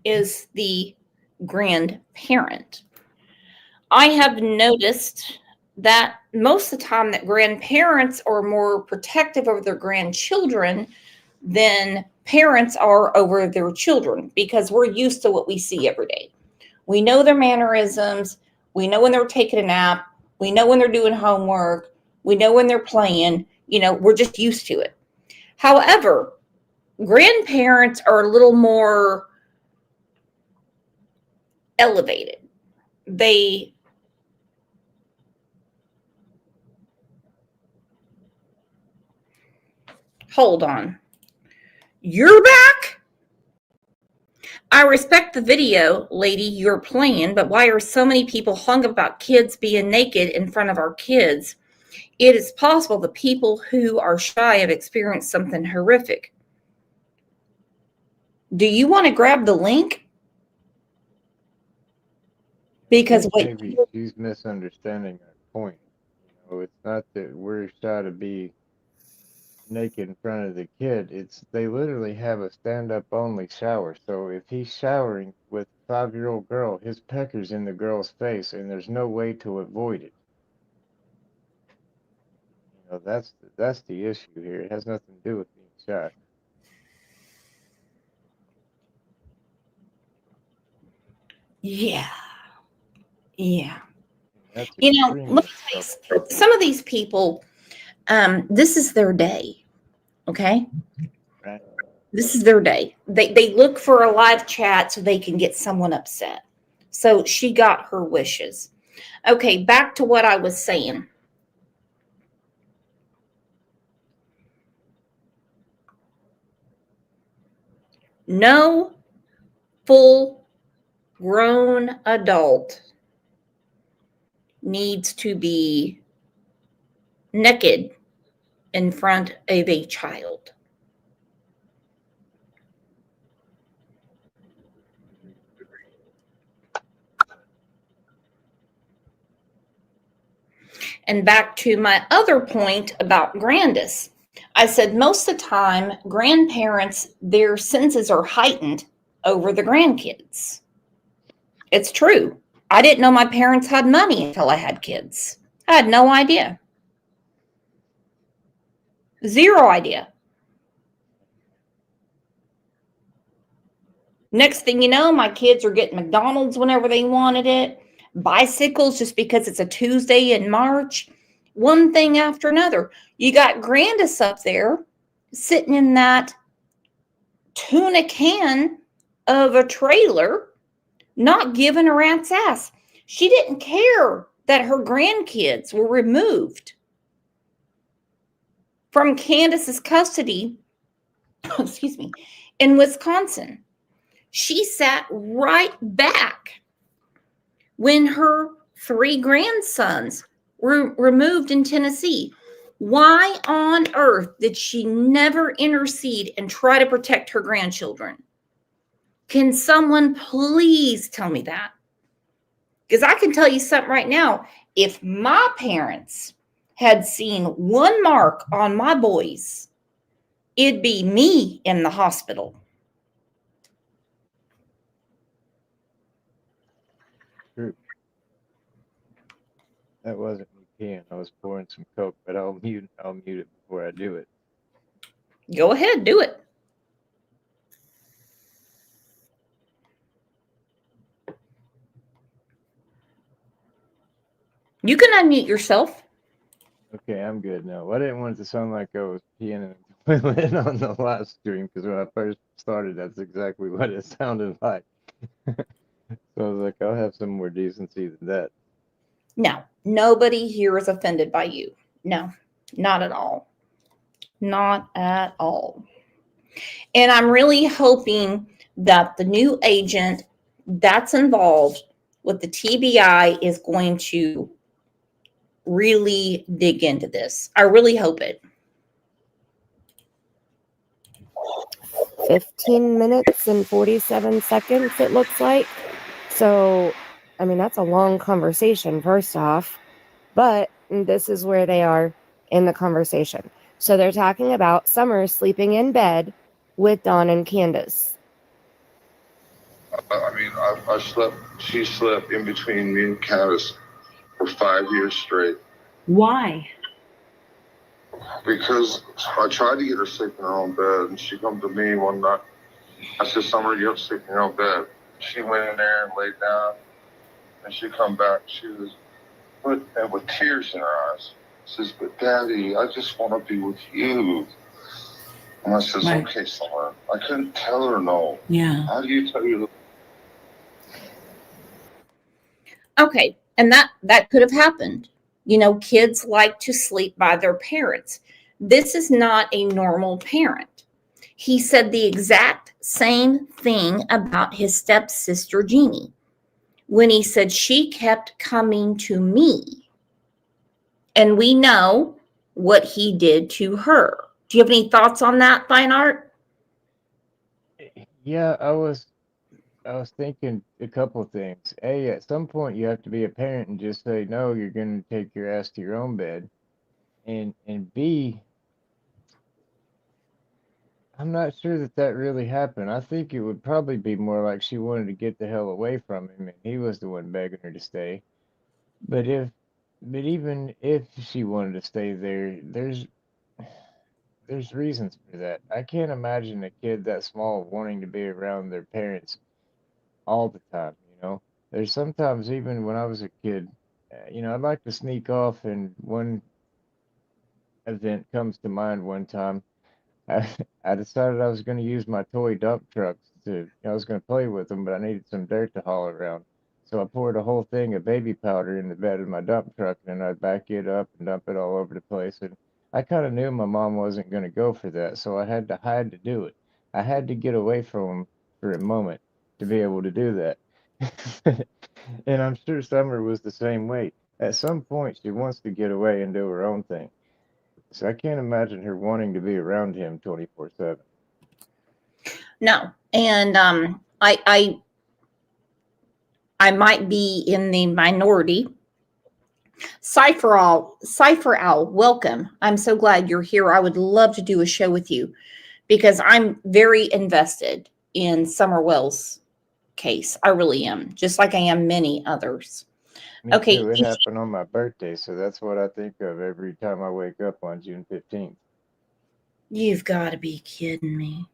Speaker 1: is the grandparent. I have noticed that most of the time that grandparents are more protective over their grandchildren than parents are over their children because we're used to what we see every day. We know their mannerisms. We know when they're taking a nap. We know when they're doing homework. We know when they're playing. We're just used to it. However, grandparents are a little more elevated. Hold on. You're back? I respect the video, lady, you're playing, but why are so many people hung up about kids being naked in front of our kids? it is possible the people who are shy have experienced something horrific. Do you want to grab the link? Because
Speaker 3: think
Speaker 1: what
Speaker 3: maybe she's misunderstanding our point. It's not that we're shy to be naked in front of the kid. It's they literally have a stand-up only shower. So if he's showering with a 5-year-old girl, his pecker's in the girl's face, and there's no way to avoid it. That's the issue here. It has nothing to do with being shy.
Speaker 1: Yeah. Yeah.
Speaker 3: That's
Speaker 1: Let
Speaker 3: extremely
Speaker 1: me tell you, some of these people, this is their day. Okay.
Speaker 3: right.
Speaker 1: This is their day. They look for a live chat so they can get someone upset. So she got her wishes. Okay, back to what I was saying. No full grown adult needs to be naked in front of a child. And back to my other point about Grandis. I said most of the time, grandparents, their senses are heightened over the grandkids. It's true. I didn't know my parents had money until I had kids. I had no idea. Zero idea. Next thing you know, my kids are getting McDonald's whenever they wanted it, bicycles just because it's a Tuesday in March, one thing after another. You got Grandis up there sitting in that tuna can of a trailer, not giving a rat's ass. She didn't care that her grandkids were removed from Candace's custody, excuse me, in Wisconsin. She sat right back when her 3 grandsons were removed in Tennessee. Why on earth did she never intercede and try to protect her grandchildren? Can someone please tell me that? Because I can tell you something right now. If my parents had seen one mark on my boys, it'd be me in the hospital.
Speaker 3: True. That wasn't me peeing. I was pouring some Coke, but I'll mute it before I do it.
Speaker 1: Go ahead, do it. You can unmute yourself.
Speaker 3: Okay, I'm good now. Well, I didn't want it to sound like I was peeing in the toilet on the last stream, because when I first started, that's exactly what it sounded like. So I was like, I'll have some more decency than that.
Speaker 1: No, nobody here is offended by you. No, not at all. Not at all. And I'm really hoping that the new agent that's involved with the TBI is going to really dig into this. I really hope it.
Speaker 5: 15 minutes and 47 seconds, it looks like. So, I mean, that's a long conversation, first off. But this is where they are in the conversation. So they're talking about Summer sleeping in bed with Dawn and Candace.
Speaker 6: I mean, she slept in between me and Candace for 5 years straight.
Speaker 7: Why?
Speaker 6: Because I tried to get her sleep in her own bed, and she come to me one night. I said, Summer, you have to sleep in your own bed. She went in there and laid down, and she come back. She was with tears in her eyes. Says, but Daddy, I just want to be with you. And I says,
Speaker 7: Right.
Speaker 6: Okay, Summer. I couldn't tell her no.
Speaker 7: Yeah.
Speaker 6: How do you tell you?
Speaker 1: Okay, and that could have happened. Kids like to sleep by their parents. This is not a normal parent. He said the exact same thing about his stepsister Jeannie when he said she kept coming to me And we know what he did to her. Do you have any thoughts on that, Fine Art?
Speaker 3: Yeah, I was thinking a couple of things. A, at some point you have to be a parent and just say, no, you're gonna take your ass to your own bed. And B, I'm not sure that that really happened. I think it would probably be more like she wanted to get the hell away from him and he was the one begging her to stay. But if, but even if she wanted to stay there, there's reasons for that. I can't imagine a kid that small wanting to be around their parents all the time, you know. There's sometimes even when I was a kid, I'd like to sneak off, and one event comes to mind one time. I, I decided I was going to use my toy dump trucks I was going to play with them, but I needed some dirt to haul around. So I poured a whole thing of baby powder in the bed of my dump truck, and then I'd back it up and dump it all over the place. And I kind of knew my mom wasn't going to go for that, so I had to hide to do it. I had to get away from them for a moment to be able to do that. And I'm sure Summer was the same way. At some point, she wants to get away and do her own thing. So I can't imagine her wanting to be around him 24/7.
Speaker 1: No. And I might be in the minority. Cypher Owl, welcome. I'm so glad you're here. I would love to do a show with you because I'm very invested in Summer Wells' case. I really am, just like I am many others.
Speaker 3: Me
Speaker 1: Okay,
Speaker 3: too. It happened on my birthday, so that's what I think of every time I wake up on June 15th.
Speaker 1: you've got to be kidding me.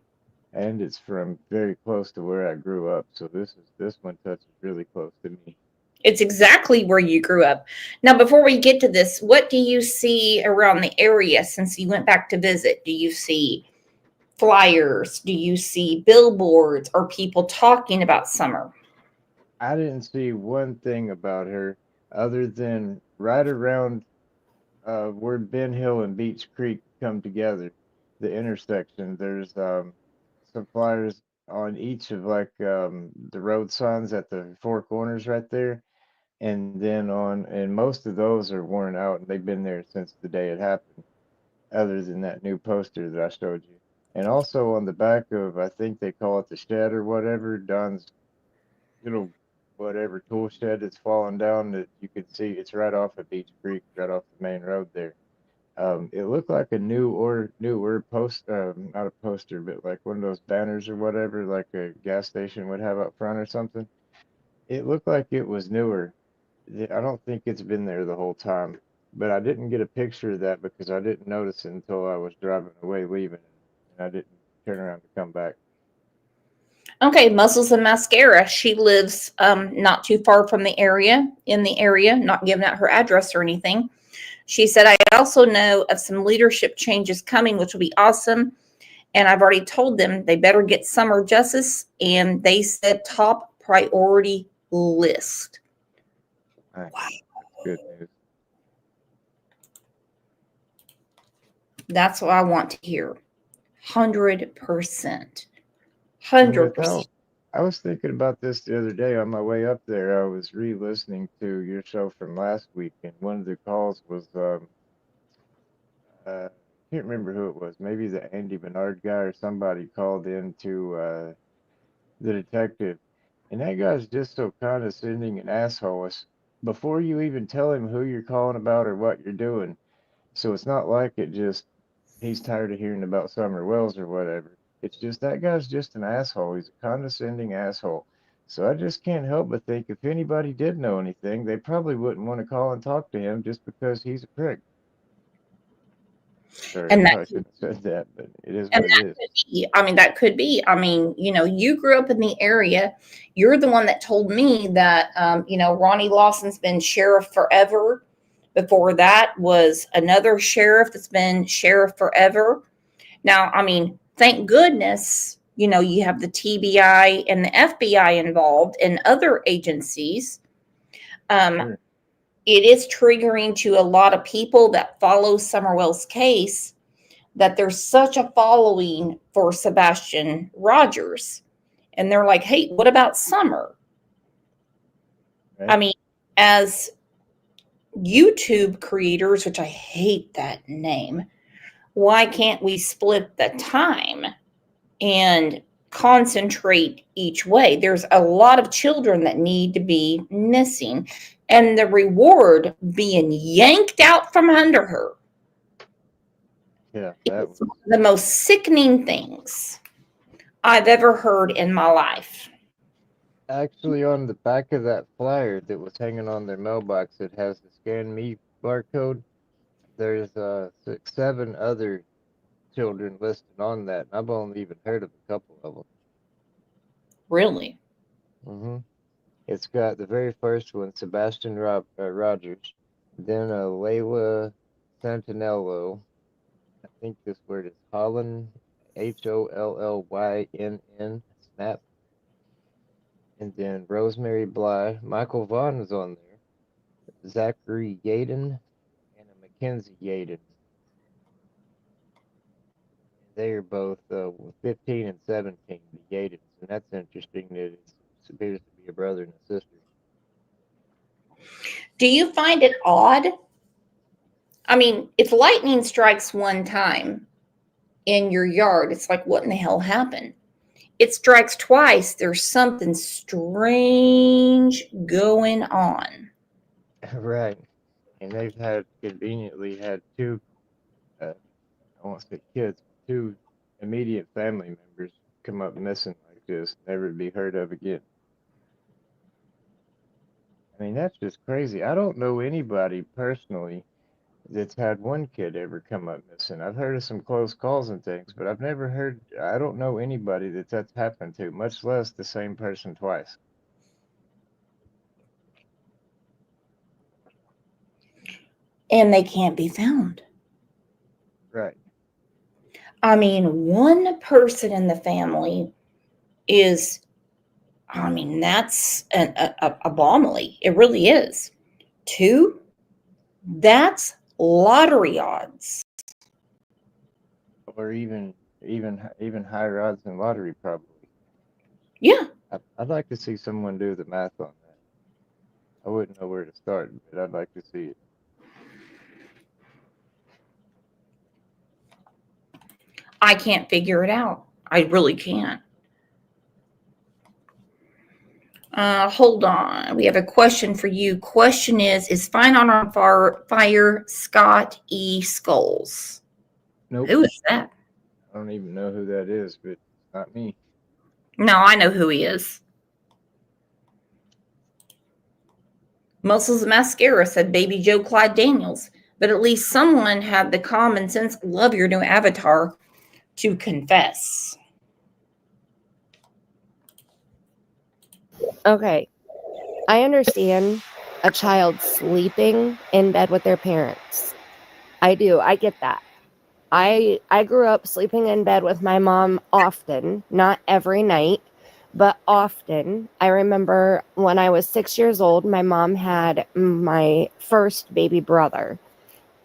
Speaker 3: And it's from very close to where I grew up, so this one touches really close to me.
Speaker 1: It's exactly where you grew up. Now, before we get to this, what do you see around the area since you went back to visit? Do you see flyers? Do you see billboards or people talking about Summer?
Speaker 3: I didn't see one thing about her other than right around where Ben Hill and Beach Creek come together, the intersection. There's some flyers on each of the road signs at the four corners right there. And most of those are worn out and they've been there since the day it happened, other than that new poster that I showed you. And also on the back of, I think they call it the shed or whatever, Don's little whatever tool shed that's fallen down that you could see, it's right off of Beach Creek, right off the main road there. It looked like a newer post, not a poster, but like one of those banners or whatever, like a gas station would have up front or something. It looked like it was newer. I don't think it's been there the whole time, but I didn't get a picture of that because I didn't notice it until I was driving away leaving, and I didn't turn around to come back.
Speaker 1: Okay, Muscles and Mascara. She lives not too far from the area, not giving out her address or anything. She said, I also know of some leadership changes coming, which will be awesome. And I've already told them they better get Summer justice. And they said top priority list.
Speaker 3: Nice.
Speaker 1: Wow.
Speaker 3: Good news.
Speaker 1: That's what I want to hear. 100%.
Speaker 3: And
Speaker 1: 100%.
Speaker 3: I was thinking about this the other day on my way up there. I was re-listening to your show from last week, and one of the calls was I can't remember who it was. Maybe the Andy Bernard guy or somebody called in to the detective, and that guy's just so condescending and asshole. Before you even tell him who you're calling about or what you're doing, so it's not like it just he's tired of hearing about Summer Wells or whatever. It's just that guy's just an asshole. He's a condescending asshole. So I just can't help but think if anybody did know anything, they probably wouldn't want to call and talk to him just because he's a prick. Sorry, I
Speaker 1: And that
Speaker 3: probably shouldn't have said that, but it is
Speaker 1: And
Speaker 3: what
Speaker 1: that
Speaker 3: it is.
Speaker 1: could be, that could be. You grew up in the area. You're the one that told me that, Ronnie Lawson's been sheriff forever. Before that was another sheriff that's been sheriff forever. Now, thank goodness, you have the TBI and the FBI involved and other agencies.
Speaker 3: Sure.
Speaker 1: It is triggering to a lot of people that follow Summerwell's case that there's such a following for Sebastian Rogers. And they're like, hey, what about Summer?
Speaker 3: Right.
Speaker 1: As YouTube creators, which I hate that name, why can't we split the time and concentrate each way? There's a lot of children that need to be missing, and the reward being yanked out from under her.
Speaker 3: Yeah, that
Speaker 1: It's one of the most sickening things I've ever heard in my life.
Speaker 3: actually on the back of that flyer that was hanging on their mailbox. It has the Scan Me barcode. There's 7 other children listed on that, and I've only even heard of a couple of them.
Speaker 1: Really?
Speaker 3: It's got the very first one, Sebastian Rogers, then Layla Santinello. I think this word is Holland, Hollynn, Snap. And then Rosemary Bly. Michael Vaughn is on there. Zachary Yaden and a Mackenzie Yaden. They are both 15 and 17, the Yadens. And that's interesting that it appears to be a brother and a sister.
Speaker 1: Do you find it odd? I mean, if lightning strikes one time in your yard, it's like, what in the hell happened? It strikes twice, there's something strange going on.
Speaker 3: Right. And they've conveniently had 2, I won't say kids, but 2 immediate family members come up missing like this, never to be heard of again. I mean, that's just crazy. I don't know anybody personally that's had one kid ever come up missing. I've heard of some close calls and things, but I don't know anybody that's happened to, much less the same person twice.
Speaker 1: And they can't be found.
Speaker 3: Right.
Speaker 1: I mean, one person in the family is, I mean, that's a abominable. It really is. 2, that's lottery odds.
Speaker 3: Or even higher odds than lottery, probably.
Speaker 1: Yeah.
Speaker 3: I'd like to see someone do the math on that. I wouldn't know where to start, but I'd like to see it.
Speaker 1: I can't figure it out. I really can't. Hold on. We have a question for you. Question is Fine Art on Fire Scott E. Skulls?
Speaker 3: Nope.
Speaker 1: Who is that?
Speaker 3: I don't even know who that is, but not me.
Speaker 1: No, I know who he is. Muscles and Mascara said Baby Joe Clyde Daniels. But at least someone had the common sense, love your new avatar, to confess.
Speaker 5: Okay. I understand a child sleeping in bed with their parents. I do. I get that. I grew up sleeping in bed with my mom often, not every night, but often. I remember when I was 6 years old, my mom had my first baby brother.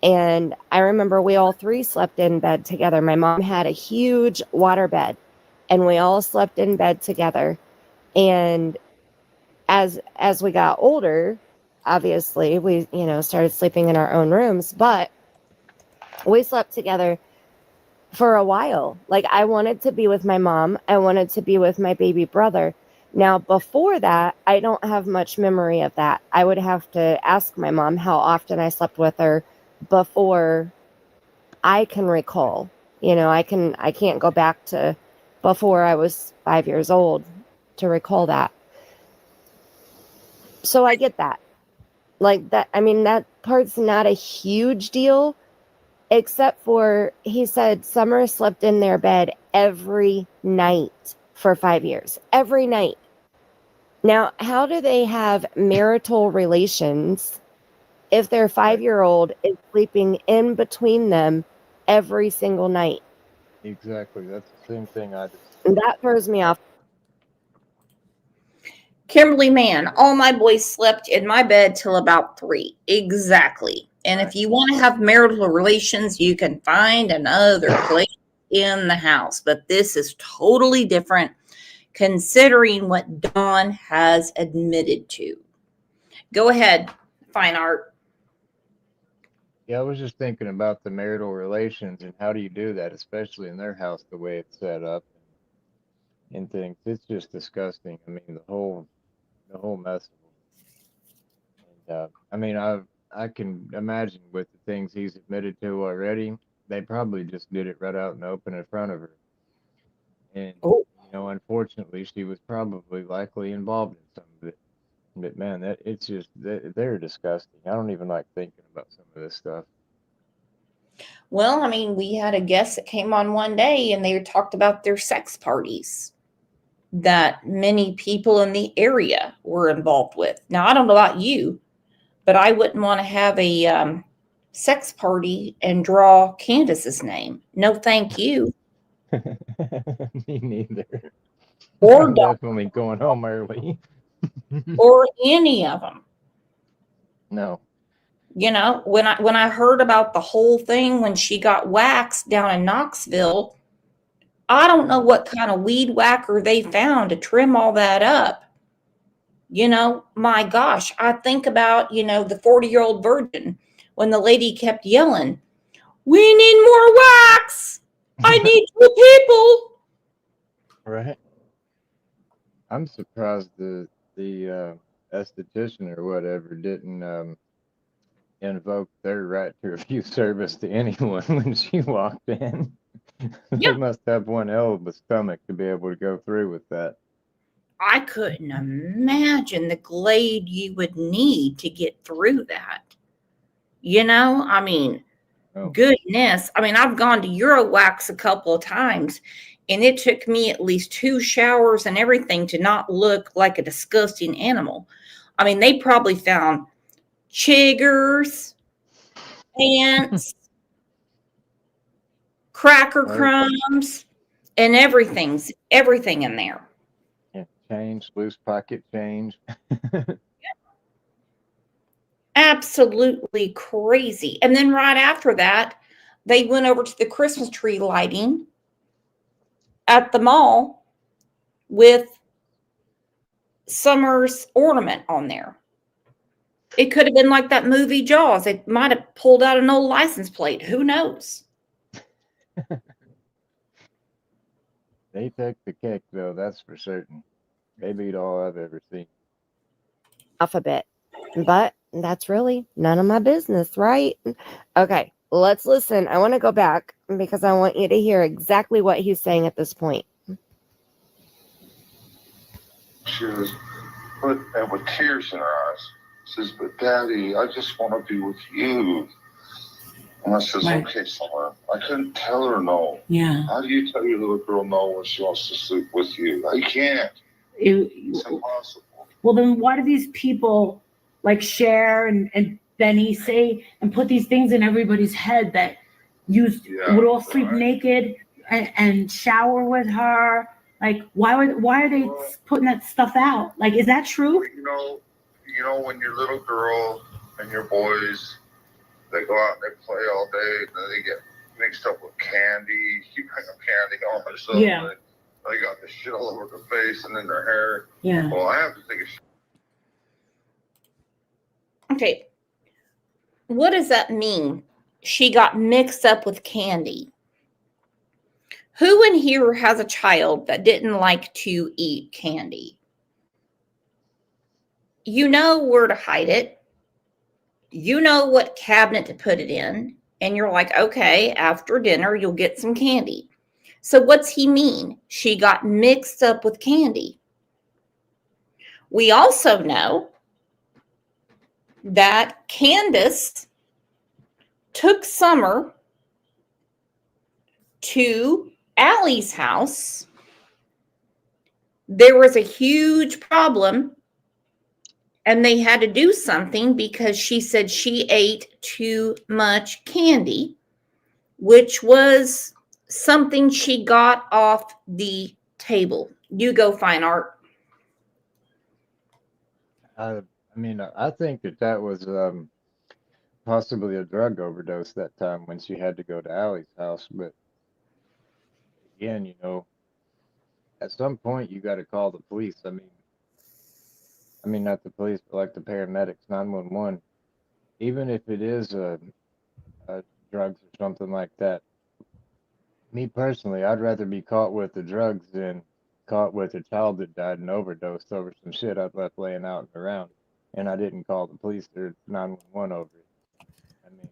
Speaker 5: And I remember we all 3 slept in bed together. My mom had a huge water bed, and we all slept in bed together. And as we got older, obviously we, started sleeping in our own rooms, but we slept together for a while. Like, I wanted to be with my mom. I wanted to be with my baby brother. Now, before that, I don't have much memory of that. I would have to ask my mom how often I slept with her before I can recall. I can't go back to before I was 5 years old to recall that. So I get that. Like that, I mean, that part's not a huge deal, except for he said Summer slept in their bed every night for 5 years. Every night. Now, how do they have marital relations if their 5-year-old is sleeping in between them every single night?
Speaker 3: Exactly. That's the same thing I just.
Speaker 5: That throws me off.
Speaker 1: Kimberly Mann, all my boys slept in my bed till about 3. Exactly. And if you want to have marital relations, you can find another place in the house. But this is totally different considering what Dawn has admitted to. Go ahead, Fine Art.
Speaker 3: Yeah, I was just thinking about the marital relations and how do you do that, especially in their house, the way it's set up and things. It's just disgusting. I mean, the whole mess of them. And I mean, I can imagine with the things he's admitted to already, they probably just did it right out in the open in front of her. And
Speaker 1: Oh,
Speaker 3: unfortunately, she was probably likely involved in some of it. But man, that it's just they're disgusting. I don't even like thinking about some of this stuff.
Speaker 1: well, I mean, we had a guest that came on one day and they talked about their sex parties that many people in the area were involved with. Now, I don't know about you, but I wouldn't want to have a sex party and draw Candace's name. No, thank you.
Speaker 3: Me neither.
Speaker 1: Or
Speaker 3: I'm definitely going home early.
Speaker 1: or any of them.
Speaker 3: No.
Speaker 1: You know, when I heard about the whole thing when she got waxed down in Knoxville, I don't know what kind of weed whacker they found to trim all that up. You know, my gosh, I think about, the 40-year-old virgin when the lady kept yelling, "We need more wax. I need 2 people."
Speaker 3: Right. I'm surprised the esthetician or whatever didn't invoke their right to refuse service to anyone when she walked in.
Speaker 1: Yeah,
Speaker 3: They must have one hell of a stomach to be able to go through with that.
Speaker 1: I couldn't imagine the glade you would need to get through that. I mean,
Speaker 3: Oh,
Speaker 1: goodness. I mean, I've gone to Eurowax a couple of times, and it took me at least 2 showers and everything to not look like a disgusting animal. I mean, they probably found chiggers, ants, cracker
Speaker 3: oh,
Speaker 1: crumbs, and everything in there.
Speaker 3: yeah, change, loose pocket change.
Speaker 1: Absolutely crazy. And then right after that, they went over to the Christmas tree lighting at the mall with Summer's ornament on there. It could have been like that movie Jaws. It might have pulled out an old license plate. Who knows?
Speaker 3: They took the cake though, that's for certain. They beat all I've ever seen.
Speaker 5: Alphabet. But that's really none of my business, right? Okay, let's listen. I want to go back because I want you to hear exactly what he's saying at this point.
Speaker 6: She was, and with tears in her eyes, says, "But Daddy, I just want to be with you." And I says,
Speaker 7: Right.
Speaker 6: "Okay, Summer." I couldn't tell her no.
Speaker 7: Yeah.
Speaker 6: How do you tell your little girl no when she wants to sleep with you? I can't. It's impossible.
Speaker 7: Well, then why do these people like Cher and Benny say and put these things in everybody's head that would all sleep naked and shower with her? Like, why are they putting that stuff out? Like, is that true?
Speaker 6: You know when your little girl and your boys, they go out and they play all day, and then they get mixed up with candy. You bring them candy home or something.
Speaker 7: Yeah.
Speaker 6: They got the shit all over their face and in their hair.
Speaker 7: Yeah.
Speaker 6: Well, I have to take a shit.
Speaker 1: Okay. What does that mean? She got mixed up with candy. Who in here has a child that didn't like to eat candy? You know where to hide it. You know what cabinet to put it in. And you're like, okay, after dinner, you'll get some candy. So what's he mean? She got mixed up with candy. We also know that Candace took Summer to Allie's house. There was a huge problem and they had to do something because she said she ate too much candy, which was something she got off the table. You go, Fine Art.
Speaker 3: I mean, I think that was possibly a drug overdose that time when she had to go to Allie's house. But again, at some point you got to call the police. I mean, not the police, but like the paramedics, 911. Even if it is drugs or something like that. Me personally, I'd rather be caught with the drugs than caught with a child that died and overdosed over some shit I'd left laying out and around, and I didn't call the police or 911 over it. I mean,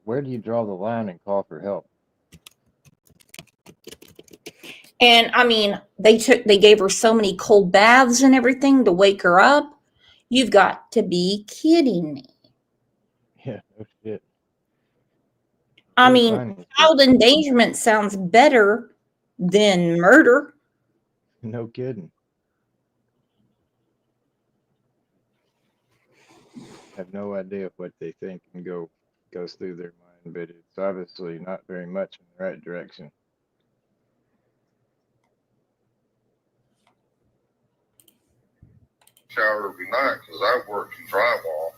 Speaker 3: where do you draw the line and call for help?
Speaker 1: And I mean, they gave her so many cold baths and everything to wake her up. You've got to be kidding me.
Speaker 3: Yeah, no shit.
Speaker 1: I
Speaker 3: Pretty
Speaker 1: mean,
Speaker 3: funny.
Speaker 1: child endangerment sounds better than murder.
Speaker 3: No kidding. I have no idea what they think and goes through their mind, but it's obviously not very much in the right direction.
Speaker 6: Shower every night because I work in drywall.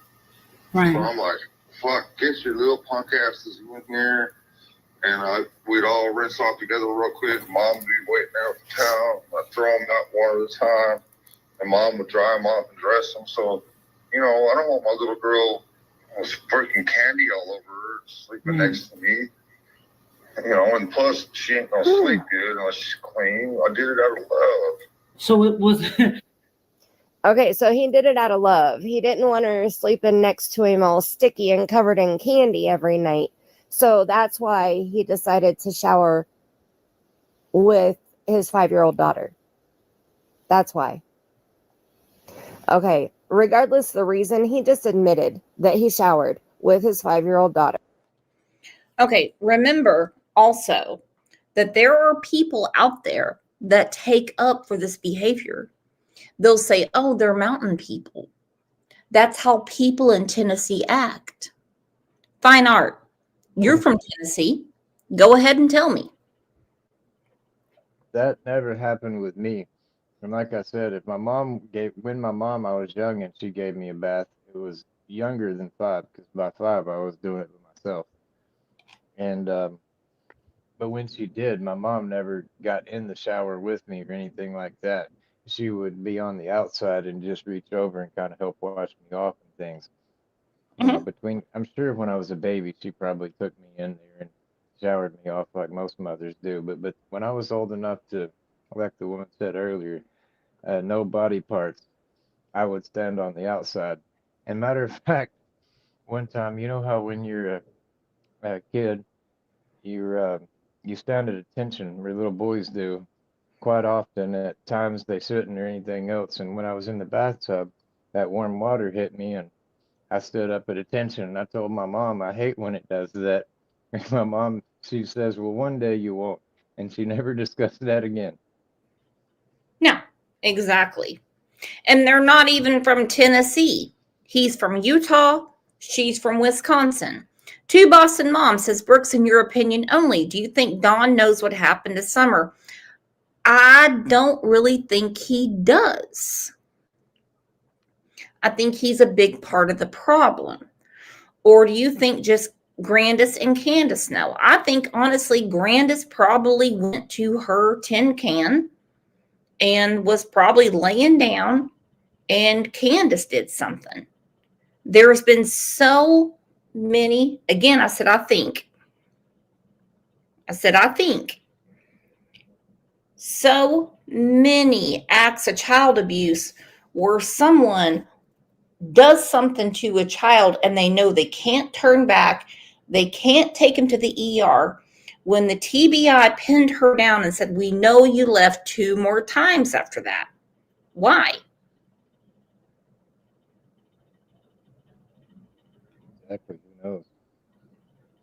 Speaker 7: Right.
Speaker 6: So I'm like, fuck, get your little punk asses in here. And we'd all rinse off together real quick. Mom would be waiting there with the towel. I'd throw them out one at a time. And Mom would dry them off and dress them. So, you know, I don't want my little girl with freaking candy all over her sleeping next to me. You know, and plus, she ain't gonna sleep good unless she's clean. I did it out of love.
Speaker 7: So it was.
Speaker 5: Okay, so he did it out of love. He didn't want her sleeping next to him all sticky and covered in candy every night. So that's why he decided to shower with his 5-year-old daughter. That's why. Okay, regardless of the reason, he just admitted that he showered with his 5-year-old daughter.
Speaker 1: Okay, remember also that there are people out there that take up for this behavior. They'll say, oh, they're mountain people. That's how people in Tennessee act. Fine art. You're from Tennessee. Go ahead and tell me.
Speaker 3: That never happened with me. And like I said, when my mom, I was young and she gave me a bath, it was younger than 5, because by 5 I was doing it with myself. And but when she did, my mom never got in the shower with me or anything like that. She would be on the outside and just reach over and kind of help wash me off and things. You know, I'm sure when I was a baby, she probably took me in there and showered me off like most mothers do. But when I was old enough to, like the woman said earlier, no body parts, I would stand on the outside. And matter of fact, one time, you know how when you're a kid, you stand at attention, where little boys do. Quite often, at times they shouldn't or anything else. And when I was in the bathtub, that warm water hit me, and I stood up at attention. And I told my mom, I hate when it does that. And my mom, she says, well, one day you won't. And she never discussed that again.
Speaker 1: No, exactly. And they're not even from Tennessee. He's from Utah. She's from Wisconsin. To Boston Mom says, Brooks, in your opinion only, do you think Don knows what happened to Summer? I don't really think he does. I think he's a big part of the problem. Or do you think just Grandis and Candace know? I think, honestly, Grandis probably went to her tin can and was probably laying down, and Candace did something. There's been so many, again, I said, I think. So many acts of child abuse where someone does something to a child and they know they can't turn back, they can't take him to the ER. When the TBI pinned her down and said, we know you left 2 more times after that. Why?
Speaker 3: Exactly. Who knows?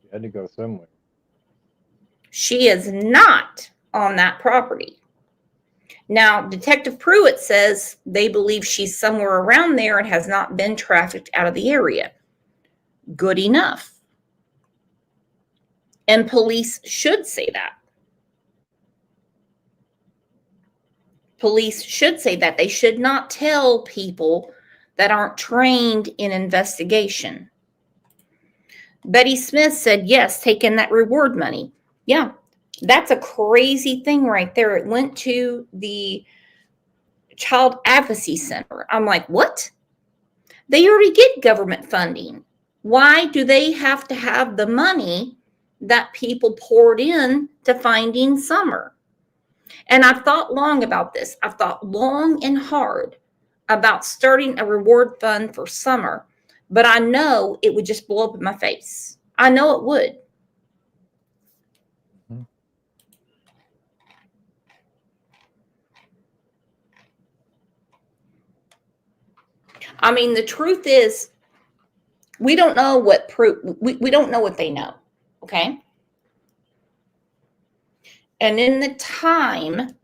Speaker 3: She had to go somewhere.
Speaker 1: She is not on that property. Now, Detective Pruitt says they believe she's somewhere around there and has not been trafficked out of the area. Good enough. And police should say that. Police should say that. They should not tell people that aren't trained in investigation. Betty Smith said, yes, take in that reward money. Yeah, that's a crazy thing right there. It went to the Child Advocacy Center. I'm like, what? They already get government funding. Why do they have to have the money that people poured in to finding Summer. And I've thought long about this. I've thought long and hard about starting a reward fund for Summer, but I know it would just blow up in my face. I know it would.
Speaker 3: Mhm.
Speaker 1: I mean, the truth is, we don't know what proof, we don't know what they know. Okay. And in the time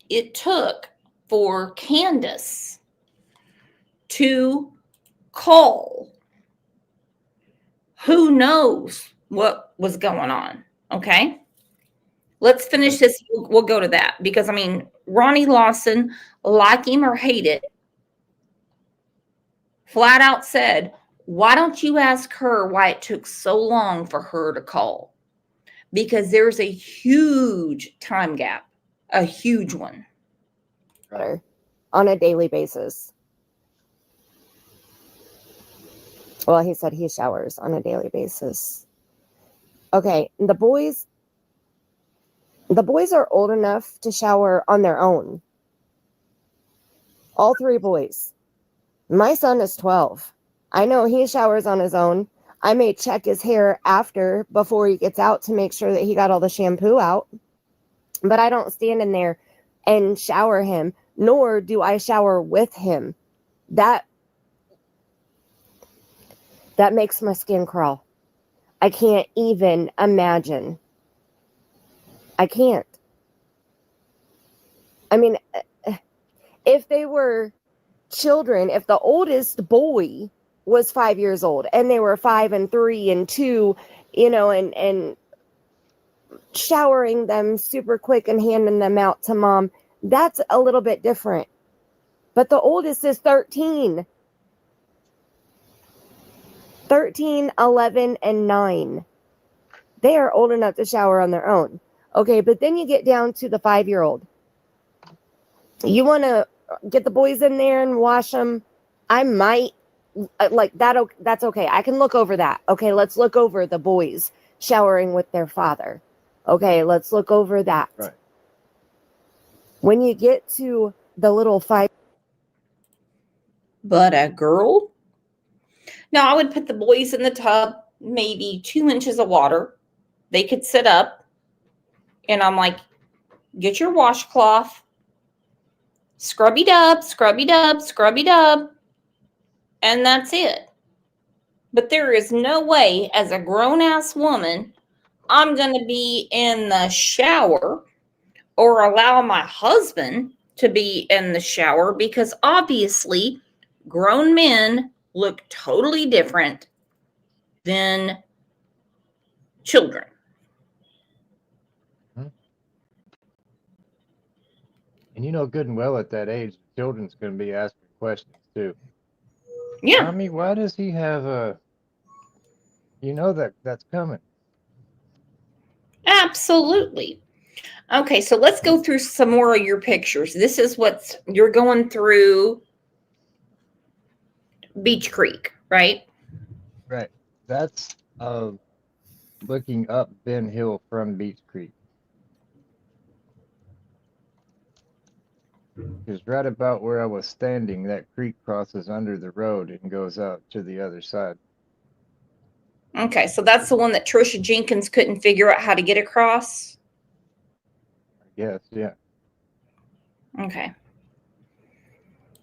Speaker 1: it took for Candace to call, who knows what was going on. Okay. Let's finish this. We'll go to that because, I mean, Ronnie Lawson, like him or hate it, flat out said, why don't you ask her why it took so long for her to call? Because there's a huge time gap, a huge one.
Speaker 5: On a daily basis. Well, he said he showers on a daily basis. Okay, the boys are old enough to shower on their own. All 3 boys. My son is 12. I know he showers on his own. I may check his hair before he gets out to make sure that he got all the shampoo out. But I don't stand in there and shower him, nor do I shower with him. That makes my skin crawl. I can't even imagine. I can't. I mean, if they were children, if the oldest boy was 5 years old and they were 5 and 3 and 2, and showering them super quick and handing them out to mom, that's a little bit different. But the oldest is 13. 13, 11, and 9. They are old enough to shower on their own. Okay, but then you get down to the 5-year-old. You want to get the boys in there and wash them? I might, like that. That's okay. I can look over that. Okay, let's look over the boys showering with their father. Okay, let's look over that.
Speaker 3: Right.
Speaker 5: When you get to the little 5,
Speaker 1: But a girl? Now, I would put the boys in the tub, maybe 2 inches of water. They could sit up. And I'm like, get your washcloth, scrubby dub, scrubby dub, scrubby dub. And that's it. But there is no way, as a grown-ass woman, I'm going to be in the shower or allow my husband to be in the shower, because obviously grown men look totally different than children.
Speaker 3: And you know good and well at that age, children's going to be asking questions too.
Speaker 1: Yeah.
Speaker 3: Mommy, why does he have a... You know that's coming.
Speaker 1: Absolutely. Okay, so let's go through some more of your pictures. This is what you're going through Beach Creek, right?
Speaker 3: Right. That's looking up Ben Hill from Beach Creek. Because right about where I was standing, that creek crosses under the road and goes out to the other side.
Speaker 1: Okay, so that's the one that Trisha Jenkins couldn't figure out how to get across.
Speaker 3: I guess, yeah.
Speaker 1: Okay.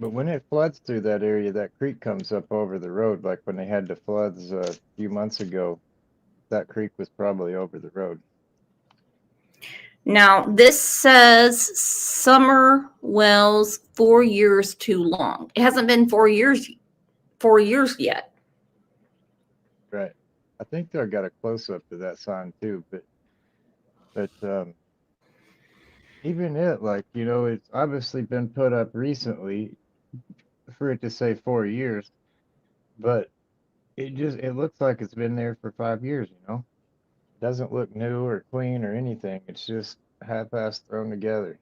Speaker 3: But when it floods through that area, that creek comes up over the road. Like when they had the floods a few months ago, that creek was probably over the road.
Speaker 1: Now, this says Summer Wells 4 years too long. It hasn't been 4 years yet.
Speaker 3: Right. I think I got a close up to that sign too, but even it, like, it's obviously been put up recently for it to say 4 years, but it looks like it's been there for 5 years, Doesn't look new or clean or anything. It's just half-assed thrown together.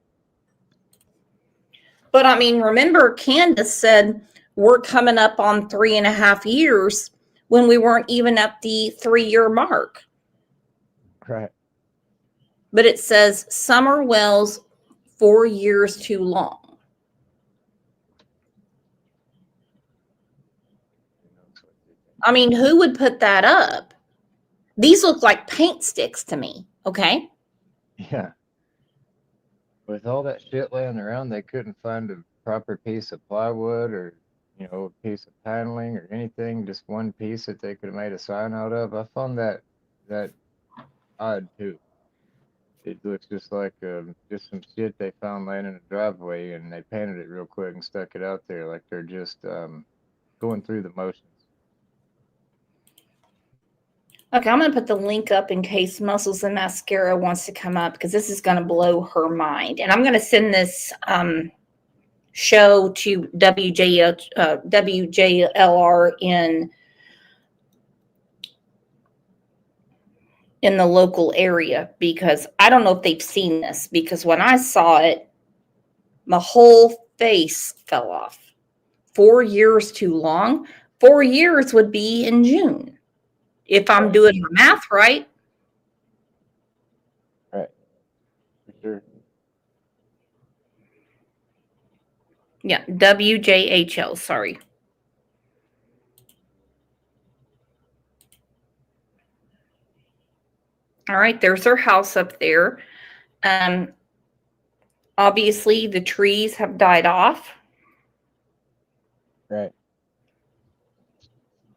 Speaker 1: But I mean, remember Candace said we're coming up on 3.5 years when we weren't even at the 3-year mark.
Speaker 3: Right.
Speaker 1: But it says Summer Wells 4 years too long. I mean, who would put that up? These look like paint sticks to me. Okay.
Speaker 3: Yeah. With all that shit laying around, they couldn't find a proper piece of plywood or, a piece of paneling or anything, just one piece that they could have made a sign out of. I found that odd too. It looks just like just some shit they found laying in a driveway, and they painted it real quick and stuck it out there like they're just going through the motions.
Speaker 1: Okay, I'm going to put the link up in case Muscles and Mascara wants to come up, because this is going to blow her mind. And I'm going to send this show to WJLR in the local area, because I don't know if they've seen this, because when I saw it, my whole face fell off. 4 years too long. 4 years would be in June, if I'm doing my math right.
Speaker 3: Right. For sure.
Speaker 1: Yeah, WJHL, sorry. All right, there's her house up there. Obviously, the trees have died off.
Speaker 3: Right.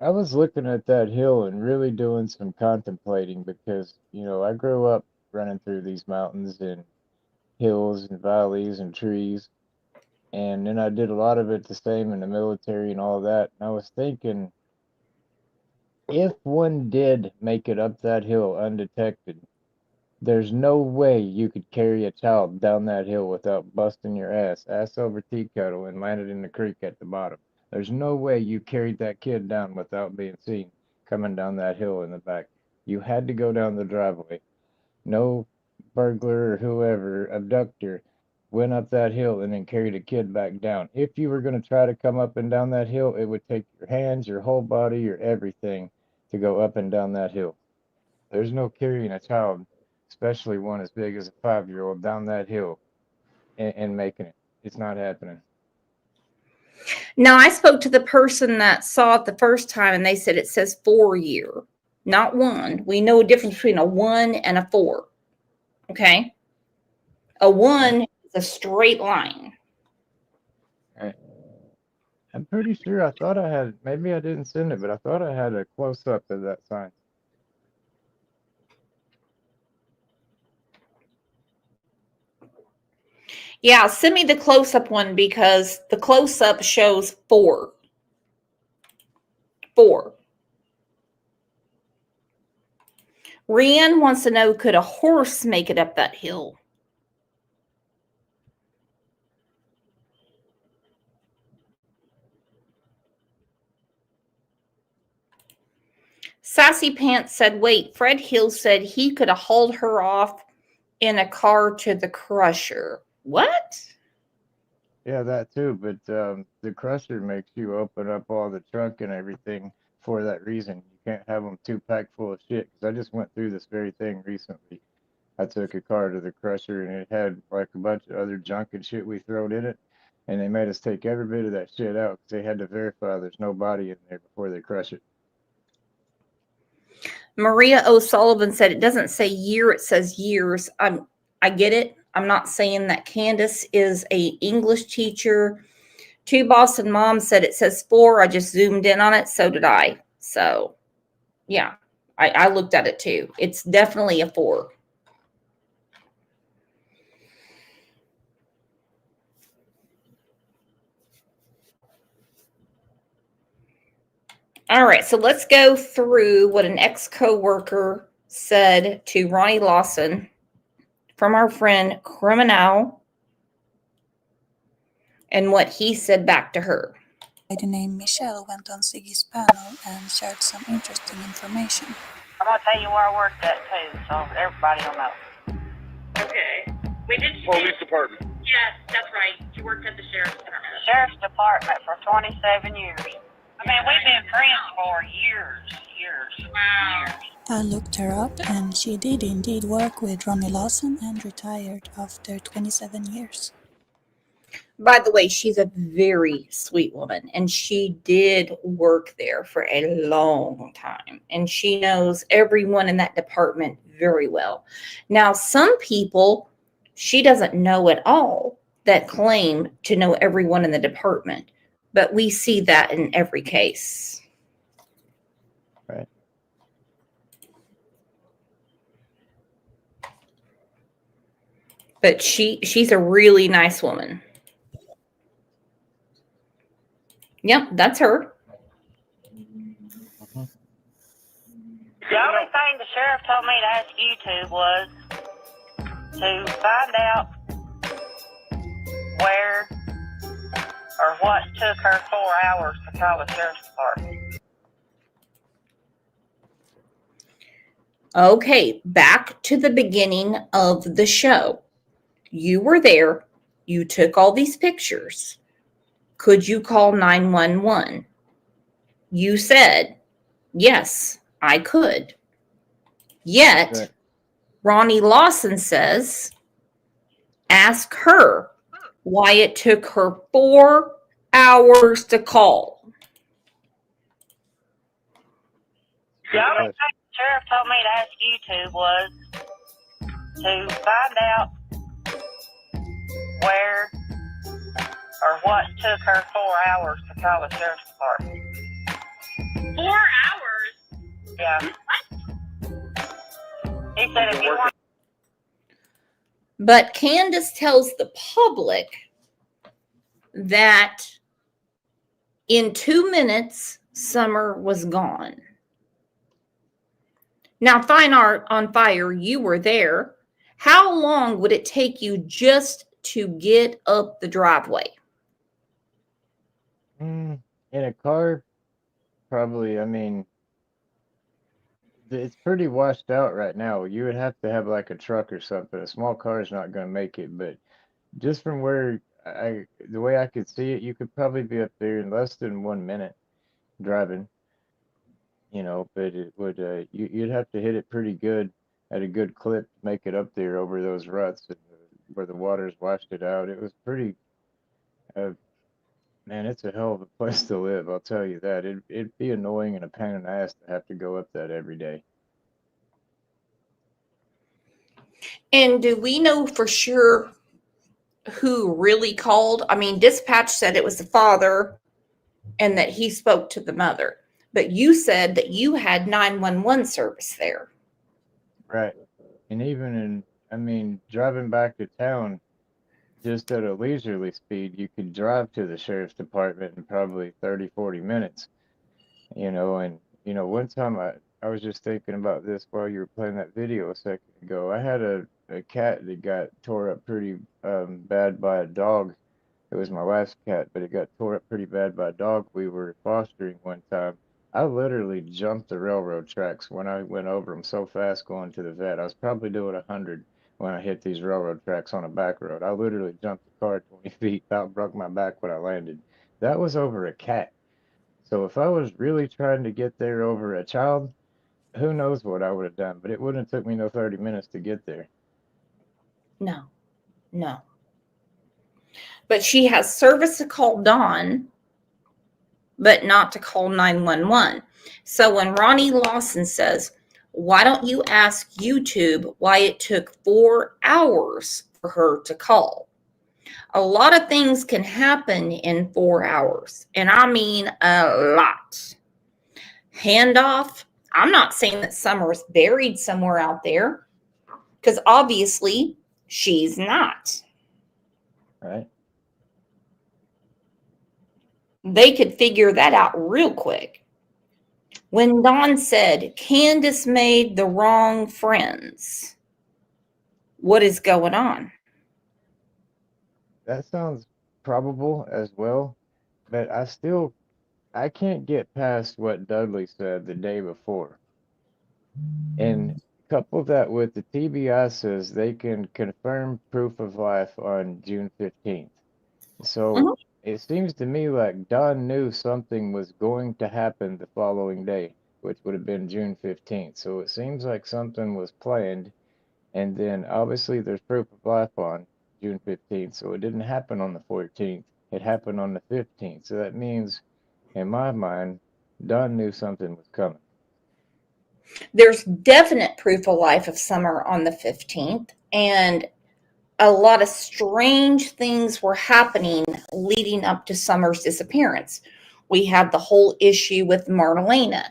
Speaker 3: I was looking at that hill and really doing some contemplating because, I grew up running through these mountains and hills and valleys and trees. And then I did a lot of it the same in the military and all that. And I was thinking, if one did make it up that hill undetected, there's no way you could carry a child down that hill without busting your ass over tea kettle, and landed in the creek at the bottom. There's no way you carried that kid down without being seen coming down that hill in the back. You had to go down the driveway. No burglar or whoever, abductor, went up that hill and then carried a kid back down. If you were going to try to come up and down that hill, it would take your hands, your whole body, your everything to go up and down that hill. There's no carrying a child, especially one as big as a 5-year-old, down that hill and making it. It's not happening.
Speaker 1: Now, I spoke to the person that saw it the first time, and they said it says 4 year, not 1. We know a difference between a 1 and a 4. Okay? A 1 is a straight line.
Speaker 3: Right. I'm pretty sure I thought I had, maybe I didn't send it, but I thought I had a close-up of that sign.
Speaker 1: Yeah, send me the close-up one, because the close-up shows 4. 4. Rian wants to know, could a horse make it up that hill? Sassy Pants said, wait, Fred Hill said he could have hauled her off in a car to the crusher. What?
Speaker 3: Yeah, that too, but the crusher makes you open up all the trunk and everything for that reason. You can't have them too packed full of shit, because I just went through this very thing recently. I took a car to the crusher and it had like a bunch of other junk and shit we throwed in it, and they made us take every bit of that shit out because they had to verify there's no body in there before they crush it.
Speaker 1: Maria O'Sullivan said it doesn't say year, it says years. I get it. I'm not saying that. Candace is a English teacher. Two Boston Moms said it says 4. I just zoomed in on it. So did I. So, yeah, I looked at it too. It's definitely a 4. All right, so let's go through what an ex-coworker said to Ronnie Lawson from our friend Criminal, and what he said back to her.
Speaker 8: The name Michelle went on Siggy's panel and shared some interesting information.
Speaker 9: I'm going to tell you where I worked at too, so everybody will know.
Speaker 1: Okay. Wait, did you
Speaker 6: Police department.
Speaker 1: Yes, that's right. You worked at the Sheriff's Department.
Speaker 9: Sheriff's Department for 27 years. I mean, we've been friends for years.
Speaker 8: I looked her up and she did indeed work with Ronnie Lawson and retired after 27 years.
Speaker 1: By the way, she's a very sweet woman and she did work there for a long time and she knows everyone in that department very well. Now, some people she doesn't know at all that claim to know everyone in the department, but we see that in every case.
Speaker 3: Right.
Speaker 1: But she's a really nice woman. Yep, that's her.
Speaker 3: Mhm.
Speaker 9: The only thing the sheriff told me to ask you to was to find out where or what took her 4 hours to call the sheriff's department.
Speaker 1: Okay, back to the beginning of the show. You were there. You took all these pictures. Could you call 911? You said, yes, I could. Yet,
Speaker 3: Right.
Speaker 1: Ronnie Lawson says, ask her why it took her 4 hours to call.
Speaker 9: The only thing the sheriff told me to ask you to was to find out where or what took her 4 hours to call the sheriff's department.
Speaker 10: 4 hours?
Speaker 9: Yeah. He said if you want.
Speaker 1: But Candace tells the public that in 2 minutes, Summer was gone. Now, Fine Art on Fire, you were there. How long would it take you just to get up the driveway?
Speaker 3: In a car, probably. I mean, it's pretty washed out right now. You would have to have like a truck or something. A small car is not going to make it. But just from where the way I could see it, you could probably be up there in less than 1 minute driving. But it would you'd have to hit it pretty good at a good clip to make it up there over those ruts where the water's washed it out. It was pretty. Man, it's a hell of a place to live. I'll tell you that. It'd be annoying and a pain in the ass to have to go up that every day.
Speaker 1: And do we know for sure who really called? I mean, dispatch said it was the father and that he spoke to the mother. But you said that you had 911 service there.
Speaker 3: Right. And even driving back to town just at a leisurely speed, you could drive to the sheriff's department in probably 30, 40 minutes. One time I was just thinking about this while you were playing that video a second ago. I had a cat that got tore up pretty bad by a dog. It was my wife's cat, but it got tore up pretty bad by a dog we were fostering one time. I literally jumped the railroad tracks when I went over them so fast going to the vet. I was probably doing 100 when I hit these railroad tracks on a back road. I literally jumped the car 20 feet, about broke my back when I landed. That was over a cat. So if I was really trying to get there over a child, who knows what I would have done, but it wouldn't have took me no 30 minutes to get there.
Speaker 1: No. But she has service to call Dawn, but not to call 911. So when Ronnie Lawson says, why don't you ask YouTube why it took 4 hours for her to call? A lot of things can happen in 4 hours, and I mean a lot. Handoff. I'm not saying that Summer's buried somewhere out there, because obviously she's not.
Speaker 3: Right.
Speaker 1: They could figure that out real quick. When Dawn said Candace made the wrong friends, what is going on?
Speaker 3: That sounds probable as well, but I can't get past what Dudley said the day before. And couple that with the TBI says they can confirm proof of life on June 15th. So, it seems to me like Don knew something was going to happen the following day, which would have been June 15th. So it seems like something was planned. And then obviously there's proof of life on June 15th. So it didn't happen on the 14th. It happened on the 15th. So that means, in my mind, Don knew something was coming.
Speaker 1: There's definite proof of life of Summer on the 15th, and a lot of strange things were happening leading up to Summer's disappearance. We had the whole issue with Marlena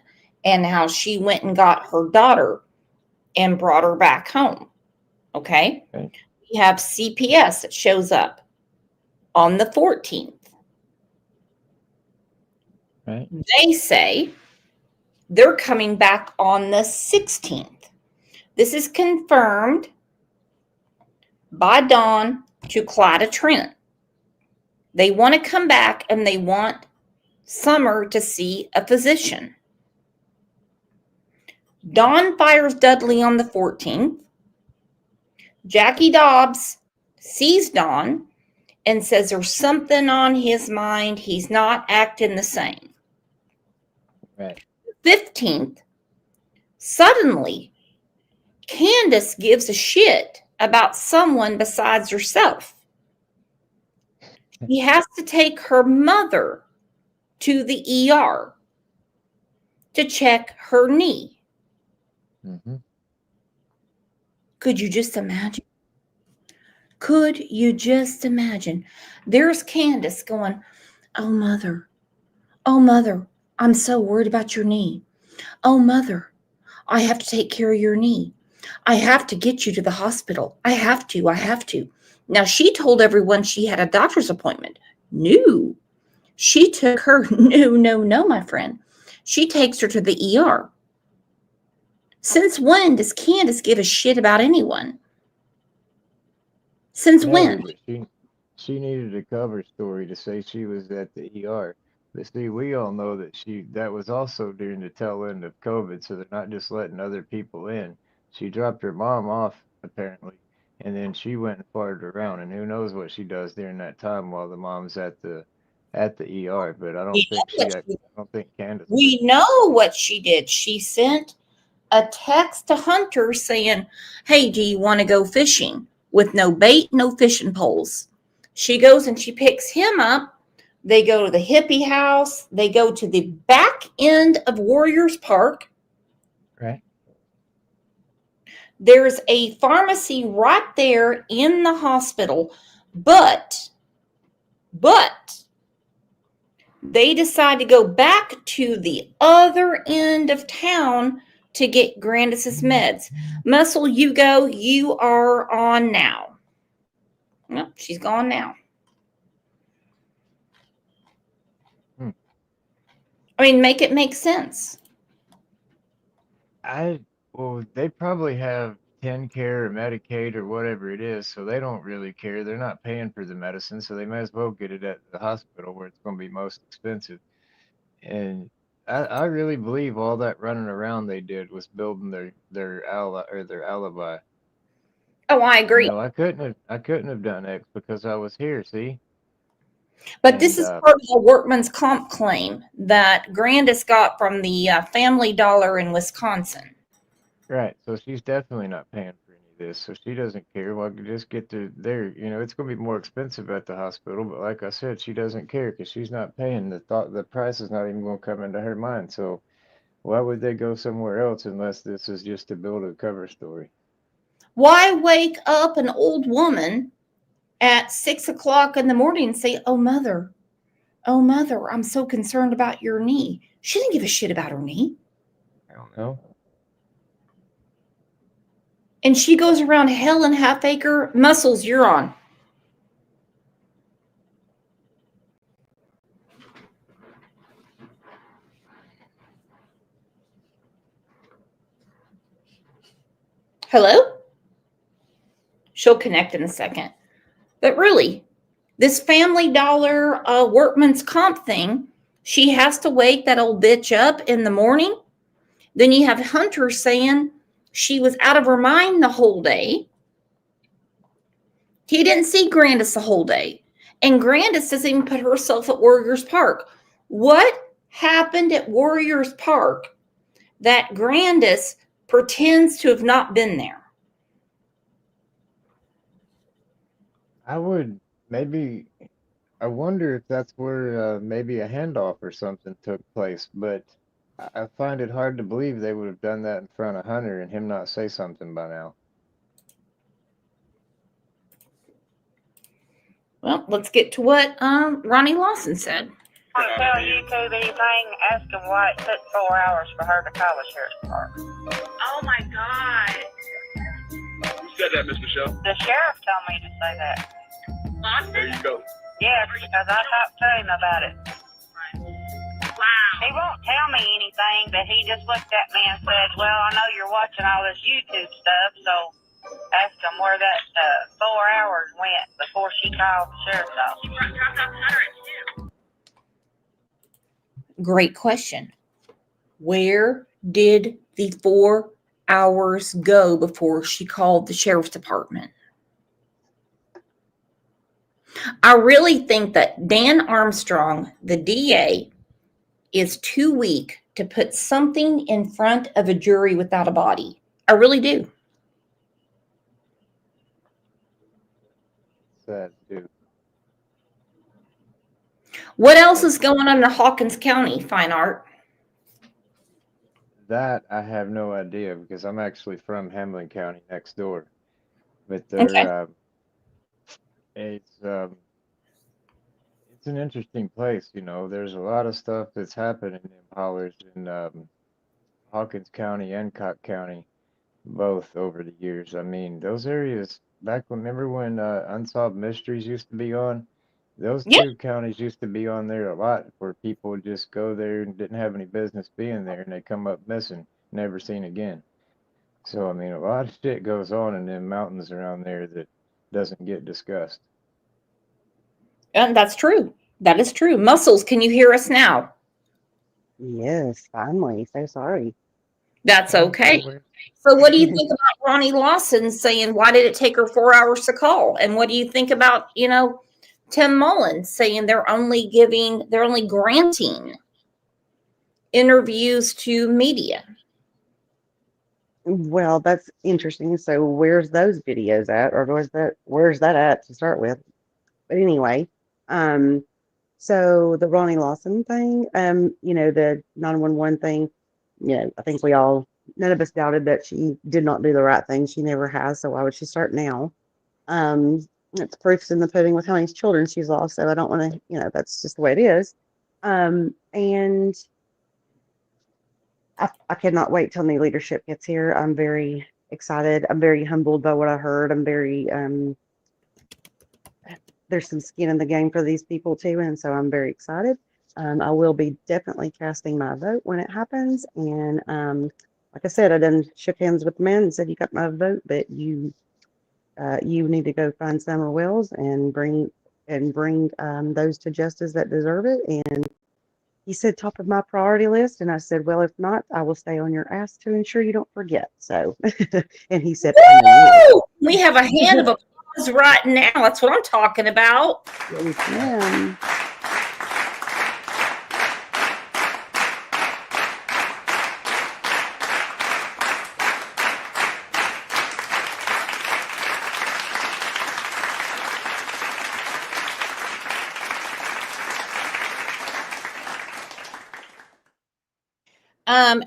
Speaker 1: and how she went and got her daughter and brought her back home. Okay.
Speaker 3: Okay.
Speaker 1: We have CPS that shows up on the 14th.
Speaker 3: Right.
Speaker 1: They say they're coming back on the 16th. This is confirmed by Dawn to Clyda Trent. They want to come back and they want Summer to see a physician. Dawn fires Dudley on the 14th. Jackie Dobbs sees Dawn and says there's something on his mind. He's not acting the same.
Speaker 3: Right.
Speaker 1: 15th, suddenly, Candace gives a shit about someone besides herself. He has to take her mother to the ER to check her knee.
Speaker 3: Mm-hmm.
Speaker 1: Could you just imagine? Could you just imagine? There's Candace going, oh, mother, I'm so worried about your knee. Oh, mother, I have to take care of your knee. I have to get you to the hospital. I have to. Now, she told everyone she had a doctor's appointment. No. She took her, no, my friend. She takes her to the ER. Since when does Candace give a shit about anyone? Since when?
Speaker 3: But she needed a cover story to say she was at the ER. But see, we all know that was also during the tail end of COVID, so they're not just letting other people in. She dropped her mom off, apparently, and then she went and farted around, and who knows what she does during that time while the mom's at the ER. But I don't think Candace.
Speaker 1: We know what she did. She sent a text to Hunter saying, hey, do you want to go fishing? With no bait, no fishing poles. She goes and she picks him up. They go to the hippie house. They go to the back end of Warriors Park.
Speaker 3: Right.
Speaker 1: There's a pharmacy right there in the hospital, but they decide to go back to the other end of town to get Grandis's meds. Muscle, you go. You are on now. Nope, she's gone now. I mean, make it make sense.
Speaker 3: Well, they probably have TennCare or Medicaid or whatever it is, so they don't really care. They're not paying for the medicine, so they may as well get it at the hospital where it's going to be most expensive. And I really believe all that running around they did was building their alibi.
Speaker 1: Oh, I agree.
Speaker 3: You know, I couldn't have done X because I was here. See.
Speaker 1: But this is part of the workman's comp claim that Grandis got from the Family Dollar in Wisconsin.
Speaker 3: Right. So she's definitely not paying for any of this. So she doesn't care. Well, I could just get to there. You know, it's going to be more expensive at the hospital. But like I said, she doesn't care because she's not paying. The price is not even going to come into her mind. So why would they go somewhere else unless this is just to build a cover story?
Speaker 1: Why wake up an old woman at 6 o'clock in the morning and say, oh, mother, I'm so concerned about your knee. She didn't give a shit about her knee.
Speaker 3: I don't know.
Speaker 1: And she goes around hell and half acre. Muscles, you're on. Hello? She'll connect in a second. But really, this Family Dollar workman's comp thing, she has to wake that old bitch up in the morning. Then you have Hunter saying she was out of her mind the whole day. He didn't see Grandis the whole day. And Grandis doesn't even put herself at Warriors Park. What happened at Warriors Park that Grandis pretends to have not been there?
Speaker 3: I would maybe, I wonder if that's where maybe a handoff or something took place, but I find it hard to believe they would have done that in front of Hunter and him not say something by now.
Speaker 1: Well, let's get to what Ronnie Lawson said.
Speaker 9: I tell YouTube anything, ask him why it took 4 hours for her to call the sheriff's department.
Speaker 10: Oh my God.
Speaker 6: Who said that, Miss Michelle?
Speaker 9: The sheriff told me to say that.
Speaker 10: Lawson?
Speaker 6: There you go.
Speaker 9: Yes, because I talked to him about it.
Speaker 10: Wow.
Speaker 9: He won't tell me anything, but he just looked at me and said, well, I know you're watching all this YouTube stuff, so ask him where that 4 hours went before she called the sheriff's office.
Speaker 10: She dropped off Hunter at 2.
Speaker 1: Great question. Where did the 4 hours go before she called the sheriff's department? I really think that Dan Armstrong, the DA, is too weak to put something in front of a jury without a body. I really do.
Speaker 3: Sad too.
Speaker 1: What else is going on in Hawkins County, Fine Art?
Speaker 3: That I have no idea because I'm actually from Hamlin County next door. But
Speaker 1: Okay.
Speaker 3: It's it's an interesting place, you know. There's a lot of stuff that's happening in hollers in Hawkins County and Cock County, both over the years. I mean, those areas back when, remember when Unsolved Mysteries used to be on? Those
Speaker 1: Yeah.
Speaker 3: two counties used to be on there a lot where people would just go there and didn't have any business being there and they come up missing, never seen again. So, I mean, a lot of shit goes on in them mountains around there that doesn't get discussed.
Speaker 1: And that's true. That is true. Muscles, can you hear us now?
Speaker 11: Yes, finally. So sorry.
Speaker 1: That's
Speaker 3: Oh, no
Speaker 1: okay.
Speaker 3: worries.
Speaker 1: So what do you think about Ronnie Lawson saying, why did it take her 4 hours to call? And what do you think about, Tim Mullins saying they're only granting interviews to media?
Speaker 11: Well, that's interesting. So where's those videos at? Or where's that at to start with? But anyway, so the Ronnie Lawson thing, the 911 thing, I think none of us doubted that she did not do the right thing. She never has, so why would she start now? It's proofs in the pudding with how many children she's lost, so I don't want to, that's just the way it is. And I cannot wait till new leadership gets here. I'm very excited. I'm very humbled by what I heard. I'm very, there's some skin in the game for these people too, and so I'm very excited. I will be definitely casting my vote when it happens. And like I said, I done shook hands with the man and said, "You got my vote, but you need to go find Summer Wells and bring those to justice that deserve it." And he said, "Top of my priority list." And I said, "Well, if not, I will stay on your ass to ensure you don't forget." So, and he said, "I know you
Speaker 1: Woo! We have a hand of applause right now. That's what I'm talking about.
Speaker 11: will." Yes, ma'am.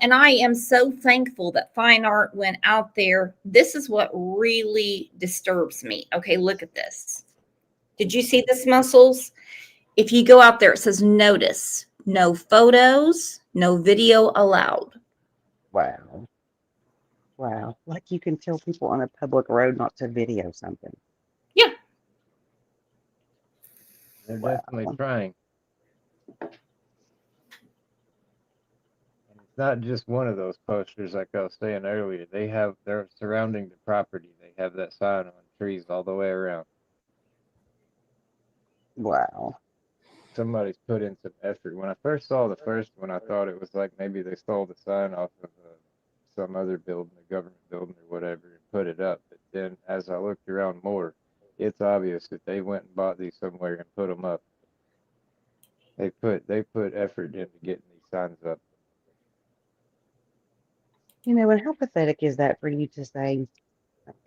Speaker 1: And I am so thankful that Fine Art went out there. This is what really disturbs me. Okay, look at this. Did you see this, Muscles? If you go out there, it says notice, no photos, no video allowed.
Speaker 11: Wow. Wow. Like you can tell people on a public road not to video something.
Speaker 1: Yeah.
Speaker 3: They're
Speaker 11: Wow.
Speaker 3: definitely trying. And it's not just one of those posters, like I was saying earlier. They're surrounding the property. They have that sign on trees all the way around.
Speaker 11: Wow.
Speaker 3: Somebody's put in some effort. When I first saw the first one, I thought it was like maybe they stole the sign off of some other building, a government building or whatever, and put it up. But then as I looked around more, it's obvious that they went and bought these somewhere and put them up. They put effort into getting these signs up.
Speaker 11: And how pathetic is that for you to say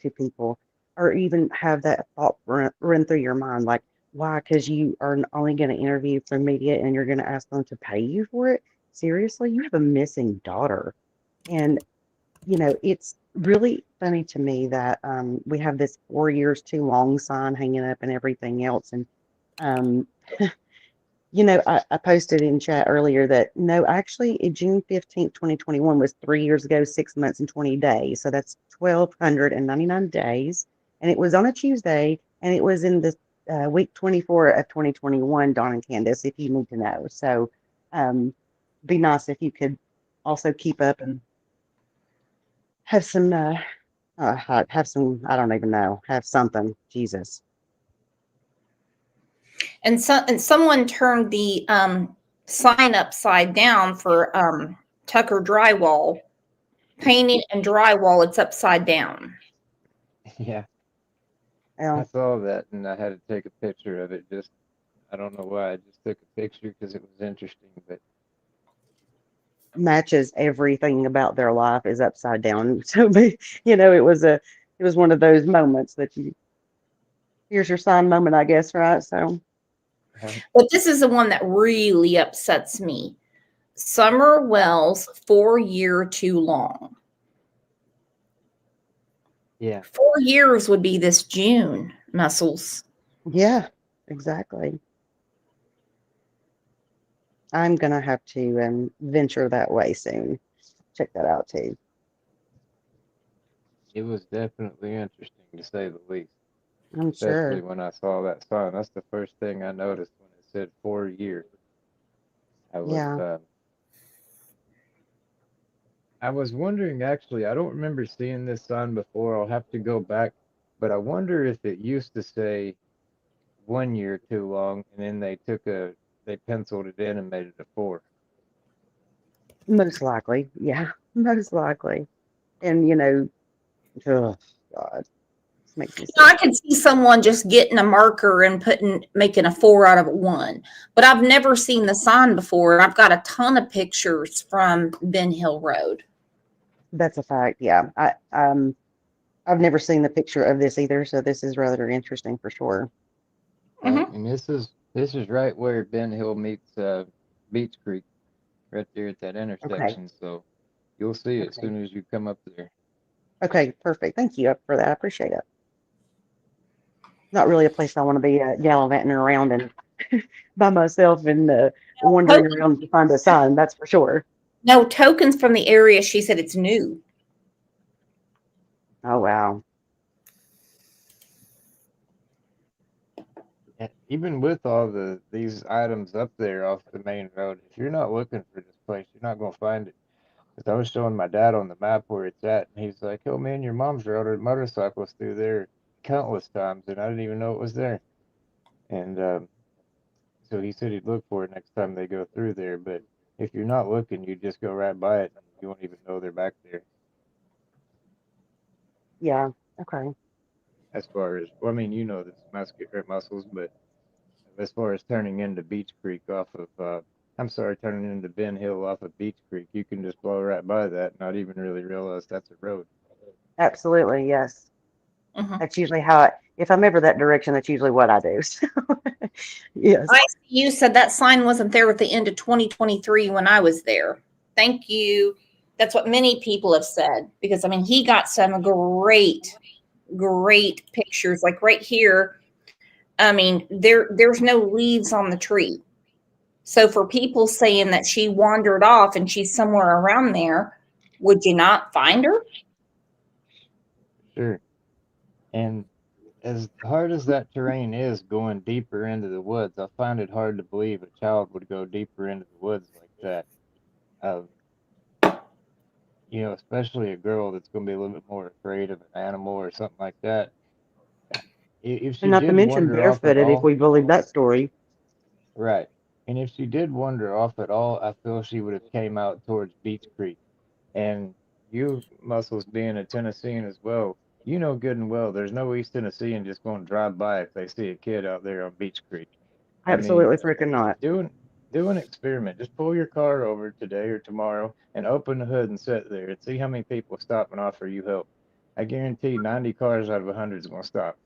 Speaker 11: to people, or even have that thought run through your mind, like, why? Because you are only going to interview for media and you're going to ask them to pay you for it? Seriously, you have a missing daughter. And, it's really funny to me that we have this 4 years too long sign hanging up and everything else. And, um, I posted in chat earlier that no, actually, June 15th, 2021 was 3 years ago, 6 months and 20 days. So that's 1,299 days. And it was on a Tuesday, and it was in the week 24 of 2021, Dawn and Candace, if you need to know. So be nice if you could also keep up and have some, have some, I don't even know, have something. Jesus.
Speaker 1: And someone turned the sign upside down for Tucker drywall, painting and drywall. It's upside down.
Speaker 3: Yeah, I
Speaker 11: Well,
Speaker 3: saw that and I had to take a picture of it. Just I don't know why. I just took a picture because it was interesting. But
Speaker 11: matches everything about their life is upside down. So, it was one of those moments that here's your sign moment, I guess, right? So,
Speaker 3: right,
Speaker 1: But this is the one that really upsets me. Summer Wells, 4 year too long.
Speaker 3: yeah,
Speaker 1: 4 years would be this June, Muscles.
Speaker 11: yeah, exactly. I'm gonna have to venture that way soon. Check that out too.
Speaker 3: it was definitely interesting to say the least.
Speaker 11: I'm
Speaker 3: Especially
Speaker 11: sure.
Speaker 3: when I saw that sign. That's the first thing I noticed when it said 4 years. I was
Speaker 11: Yeah.
Speaker 3: uh, I was wondering actually. I don't remember seeing this sign before. I'll have to go back, but I wonder if it used to say 1 year too long, and then they penciled it in and made it a 4.
Speaker 11: Most likely. Yeah. Most likely. And oh God, this makes me
Speaker 1: I
Speaker 11: sick.
Speaker 1: could see someone just getting a marker and making a 4 out of 1, but I've never seen the sign before. I've got a ton of pictures from Ben Hill Road.
Speaker 11: That's a fact. Yeah. I've never seen the picture of this either, so this is rather interesting for sure.
Speaker 3: Right,
Speaker 1: Mm-hmm.
Speaker 3: and this is right where Ben Hill meets Beach Creek, right there at that
Speaker 11: Okay.
Speaker 3: intersection. So you'll see it as
Speaker 11: Okay.
Speaker 3: soon as you come up there.
Speaker 11: Okay. Perfect. Thank you for that. I appreciate it. Not really a place I want to be gallivanting around and by myself and wandering
Speaker 1: Tokens,
Speaker 11: around to find a sign. That's for sure.
Speaker 1: no tokens from the area. She said it's new.
Speaker 11: Oh wow.
Speaker 3: Even with all these items up there off the main road, if you're not looking for this place, you're not gonna find it. Because I was showing my dad on the map where it's at, and he's like, "Oh man, your mom's rode motorcycles through there countless times, and I didn't even know it was there." And so he said he'd look for it next time they go through there. But if you're not looking, you just go right by it, and you won't even know they're back there.
Speaker 11: Yeah. Okay.
Speaker 3: As far as, well, I mean, this muscles, but as far as turning into Beach Creek off of, I'm sorry, turning into Ben Hill off of Beach Creek, you can just blow right by that, not even really realize that's a road.
Speaker 11: Absolutely. Yes.
Speaker 1: Mm-hmm.
Speaker 11: That's usually if I'm ever that direction, that's usually what I do. So, yes.
Speaker 1: ICU said that sign wasn't there at the end of 2023 when I was there. Thank you. That's what many people have said, because I mean, he got some great pictures. Like right here, I mean, there's no leaves on the tree. So for people saying that she wandered off and she's somewhere around there, would you not find her?
Speaker 3: Sure. And as hard as that terrain is going deeper into the woods, I find it hard to believe a child would go deeper into the woods like that. Um, especially a girl that's going to be a little bit more afraid of an animal or something like that. If
Speaker 11: And
Speaker 3: she
Speaker 11: not to
Speaker 3: did
Speaker 11: mention
Speaker 3: wander off at
Speaker 11: barefooted, if
Speaker 3: all,
Speaker 11: we believe that story.
Speaker 3: right. And if she did wander off at all, I feel she would have came out towards Beach Creek. And you, Muscles, being a Tennessean as well, you know good and well there's no East Tennessean just going to drive by if they see a kid out there on Beach Creek. I mean,
Speaker 11: Absolutely freaking not.
Speaker 3: do an experiment. Just pull your car over today or tomorrow and open the hood and sit there and see how many people stop and offer you help. I guarantee 90 cars out of 100 is going to stop.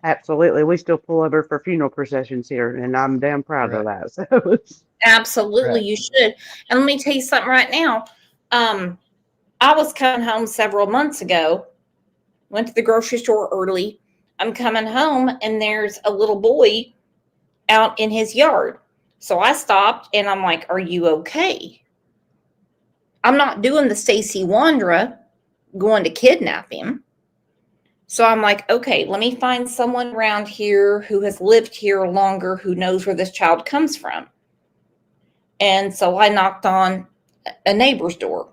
Speaker 11: Absolutely. We still pull over for funeral processions here, and I'm damn proud of
Speaker 3: Right.
Speaker 11: that. So,
Speaker 1: Absolutely,
Speaker 3: Right.
Speaker 1: you should. And let me tell you something right now. I was coming home several months ago, went to the grocery store early. I'm coming home, and there's a little boy out in his yard. So I stopped, and I'm like, "Are you okay?" I'm not doing the Stacy Wandra going to kidnap him. So I'm like, okay, let me find someone around here who has lived here longer, who knows where this child comes from. And so I knocked on a neighbor's door.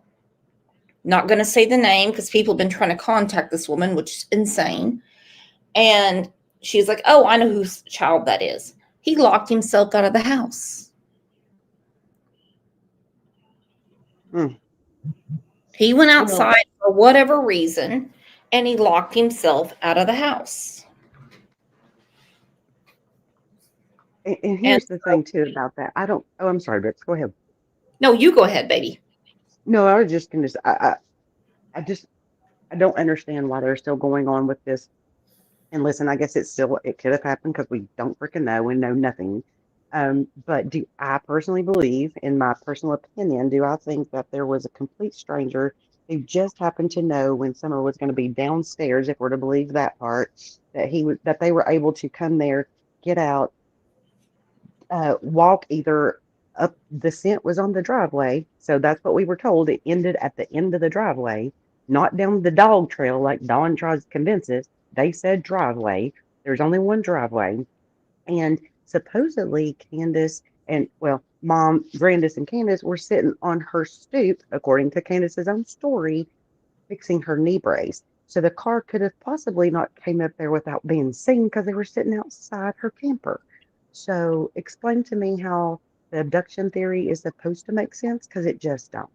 Speaker 1: Not going to say the name because people have been trying to contact this woman, which is insane. And she's like, oh, I know whose child that is. He locked himself out of the house. He went
Speaker 11: well,
Speaker 1: outside for whatever reason, and he locked himself out of the house.
Speaker 11: and
Speaker 1: And
Speaker 11: here's the thing too about that. I don't. Oh, I'm sorry, Brooks. Go ahead.
Speaker 1: no, you go ahead, baby.
Speaker 11: No, I was just gonna. I just I don't understand why they're still going on with this. And listen, I guess it could have happened because we don't freaking know and know nothing. But do I personally believe, in my personal opinion, do I think that there was a complete stranger who just happened to know when Summer was going to be downstairs, if we're to believe that part, that they were able to come there, get out, walk either up. The scent was on the driveway, so that's what we were told. It ended at the end of the driveway, not down the dog trail like Dawn tries to convince us. They said driveway. There's only one driveway, and supposedly Candace and, well, Mom, Grandis, and Candace were sitting on her stoop, according to Candace's own story, fixing her knee brace. So the car could have possibly not came up there without being seen because they were sitting outside her camper. So explain to me how the abduction theory is supposed to make sense, because it just don't.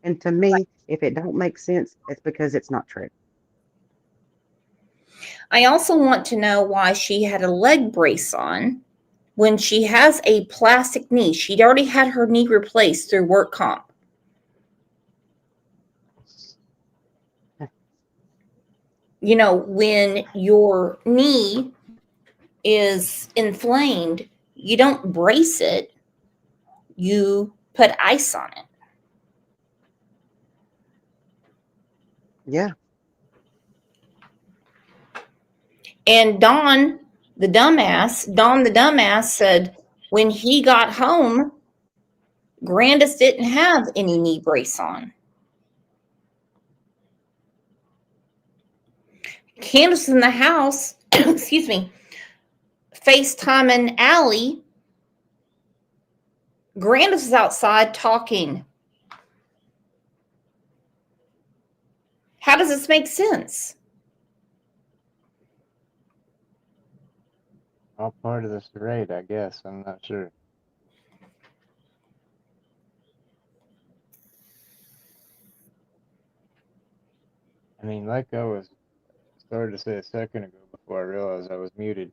Speaker 11: And to me, if it don't make sense, it's because it's not true.
Speaker 1: I also want to know why she had a leg brace on when she has a plastic knee. She'd already had her knee replaced through work comp. You know, when your knee is inflamed, you don't brace it, you put ice on it.
Speaker 11: Yeah.
Speaker 1: And Don the dumbass said when he got home, Grandis didn't have any knee brace on. Candace in the house, excuse me, FaceTiming Allie. Grandis is outside talking. How does this make sense?
Speaker 3: All part of the charade, I guess. I'm not sure. I mean, like I was started to say a second ago before I realized I was muted.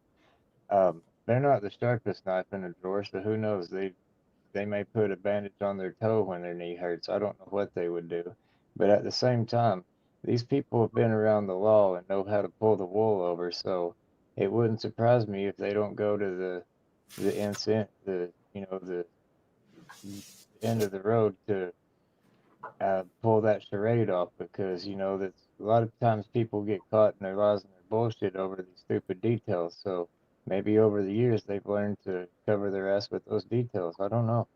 Speaker 3: They're not the sharpest knife in the drawer, so who knows? They may put a bandage on their toe when their knee hurts. I don't know what they would do. But at the same time, these people have been around the law and know how to pull the wool over, so it wouldn't surprise me if they don't go to the instant the end of the road to pull that charade off, because that a lot of times people get caught in their lies and their bullshit over these stupid details. So maybe over the years they've learned to cover their ass with those details. I don't know.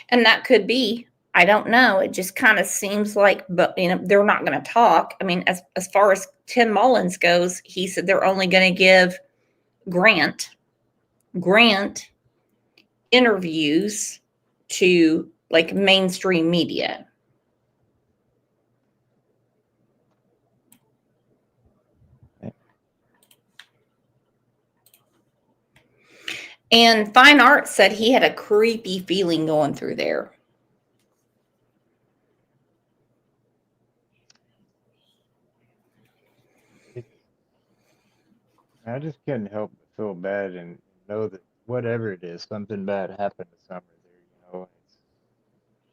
Speaker 1: And that could be. I don't know. It just kind of seems like, but they're not going to talk. I mean, as far as Tim Mullins goes, he said they're only going to give Grant interviews to like mainstream media. And Fine Art said he had a creepy feeling going through there.
Speaker 3: I just couldn't help but feel bad and know that whatever it is, something bad happened to Summer there.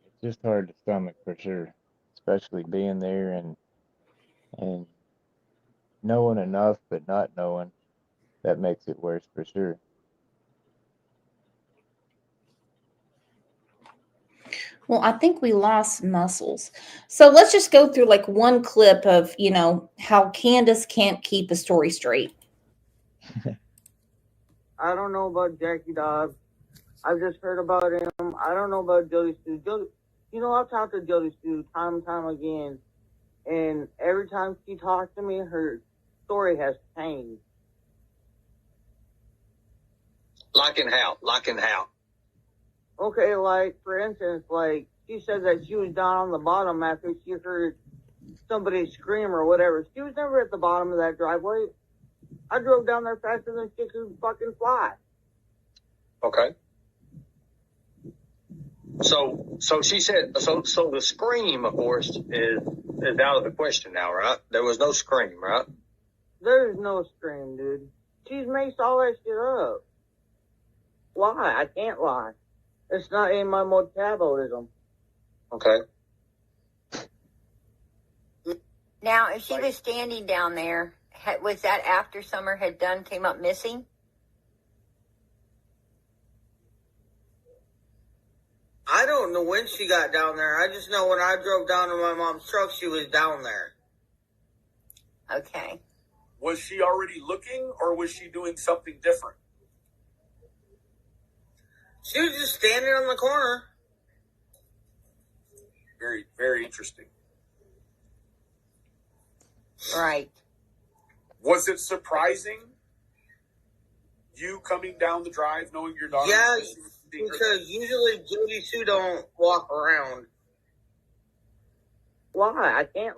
Speaker 3: It's just hard to stomach for sure, especially being there and knowing enough but not knowing. That makes it worse for sure.
Speaker 1: Well, I think we lost muscles. So let's just go through like one clip of, how Candace can't keep a story straight.
Speaker 12: I don't know about Jackie Dog. I've just heard about him. I don't know about Jody Stu. I've talked to Jody Stu time and time again. And every time she talks to me, her story has changed.
Speaker 13: Like in how? Like in how?
Speaker 12: Okay, like, for instance, like, she said that she was down on the bottom after she heard somebody scream or whatever. She was never at the bottom of that driveway. I drove down there faster than she could fucking fly.
Speaker 13: Okay. So she said, so the scream, of course, is out of the question now, right? There was no scream, right?
Speaker 12: There's no scream, dude. She's maced all that shit up. Lie. I can't lie. It's not in my metabolism.
Speaker 13: Okay.
Speaker 14: Now, if she was standing down there, was that after Summer had came up missing?
Speaker 12: I don't know when she got down there. I just know when I drove down to my mom's truck, she was down there.
Speaker 14: Okay.
Speaker 15: Was she already looking, or was she doing something different?
Speaker 12: She was just standing on the corner.
Speaker 15: Very, very interesting.
Speaker 14: Right.
Speaker 15: Was it surprising, you coming down the drive knowing your daughter?
Speaker 12: Yeah, because usually Jody Sue don't walk around. Why? I can't.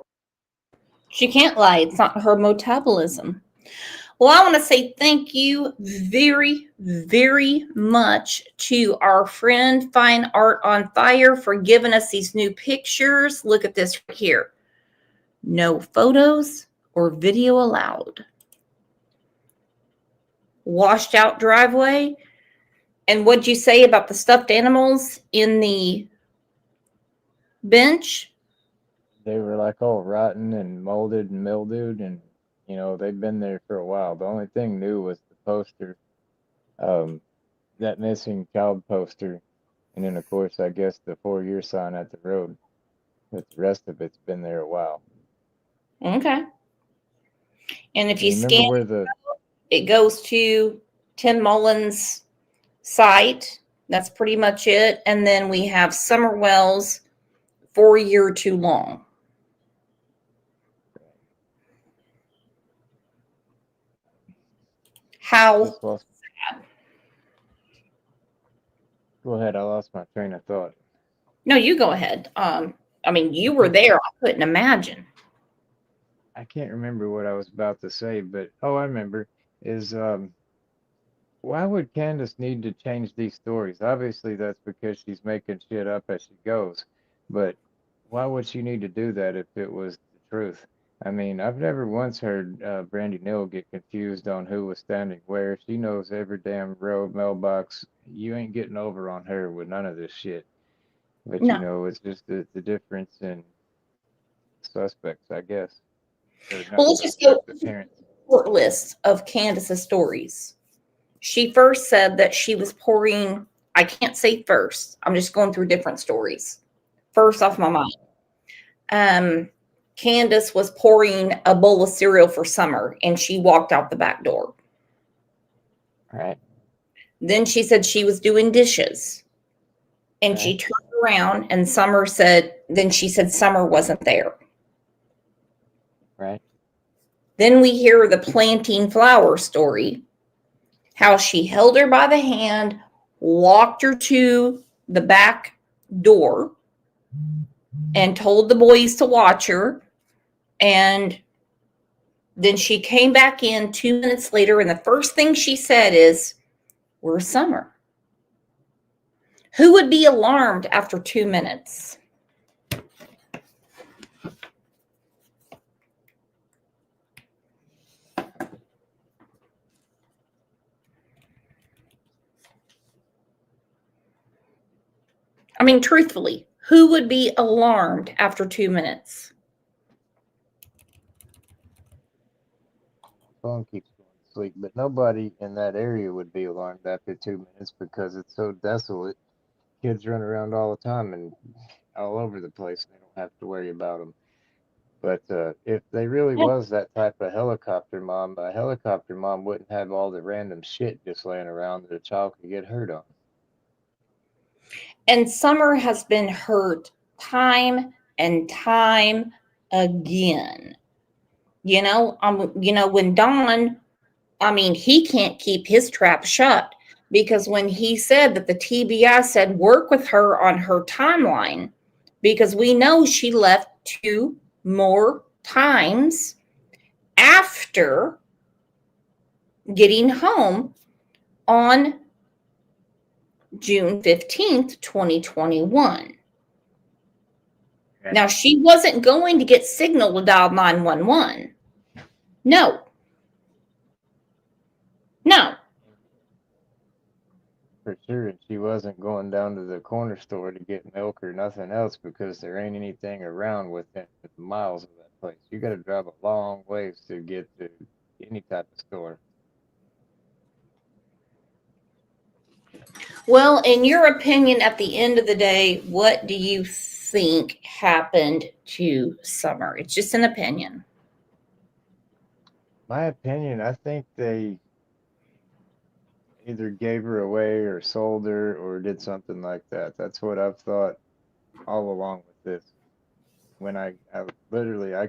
Speaker 1: She can't lie. It's not her metabolism. Well, I want to say thank you very, very much to our friend Fine Art on Fire for giving us these new pictures. Look at this right here. No photos or video allowed. Washed out driveway. And what'd you say about the stuffed animals in the bench?
Speaker 3: They were like all rotten and molded and mildewed, and they've been there for a while. The only thing new was the poster, that missing child poster, and then of course I guess the 4-year sign at the road. But the rest of it's been there a while.
Speaker 1: Okay. And if you
Speaker 3: Remember
Speaker 1: scan,
Speaker 3: where
Speaker 1: it goes to Tim Mullins' site. That's pretty much it. And then we have Summer Wells, 4 year too long. How?
Speaker 3: Go ahead. I lost my train of thought.
Speaker 1: No, you go ahead. You were there. I couldn't imagine.
Speaker 3: I can't remember what I was about to say, but I remember is why would Candace need to change these stories? Obviously, that's because she's making shit up as she goes. But why would she need to do that if it was the truth? I mean, I've never once heard Brandy Neal get confused on who was standing where. She knows every damn road, mailbox. You ain't getting over on her with none of this shit. But,
Speaker 1: No.
Speaker 3: It's just the difference in suspects, I guess.
Speaker 1: Well, let's just go short list of Candace's stories. She first said that she was pouring, I can't say first. I'm just going through different stories. First off my mind. Candace was pouring a bowl of cereal for Summer, and she walked out the back door.
Speaker 3: All right.
Speaker 1: Then she said she was doing dishes, and she turned around, and she said Summer wasn't there.
Speaker 3: Right.
Speaker 1: Then we hear the planting flower story, how she held her by the hand, walked her to the back door, and told the boys to watch her. And then she came back in 2 minutes later, and the first thing she said is, "Where's Summer?" Who would be alarmed after 2 minutes? I mean, truthfully, who would be alarmed after 2 minutes?
Speaker 3: Phone keeps going to sleep, but nobody in that area would be alarmed after 2 minutes because it's so desolate. Kids run around all the time and all over the place. They don't have to worry about them. But if they really
Speaker 1: Yeah.
Speaker 3: was that type of helicopter mom, a helicopter mom wouldn't have all the random shit just laying around that a child could get hurt on.
Speaker 1: And Summer has been hurt time and time again. When Don, I mean, he can't keep his trap shut because when he said that the TBI said work with her on her timeline, because we know she left 2 more times after getting home on June 15th, 2021.
Speaker 3: Okay.
Speaker 1: Now, she wasn't going to get signal to dial 911. No. No.
Speaker 3: For sure, and she wasn't going down to the corner store to get milk or nothing else because there ain't anything around within miles of that place. You got to drive a long ways to get to any type of store.
Speaker 1: Well, in your opinion, at the end of the day, what do you think happened to Summer? It's just an opinion.
Speaker 3: My opinion, I think they either gave her away or sold her or did something like that. That's what I've thought all along with this. When I literally, I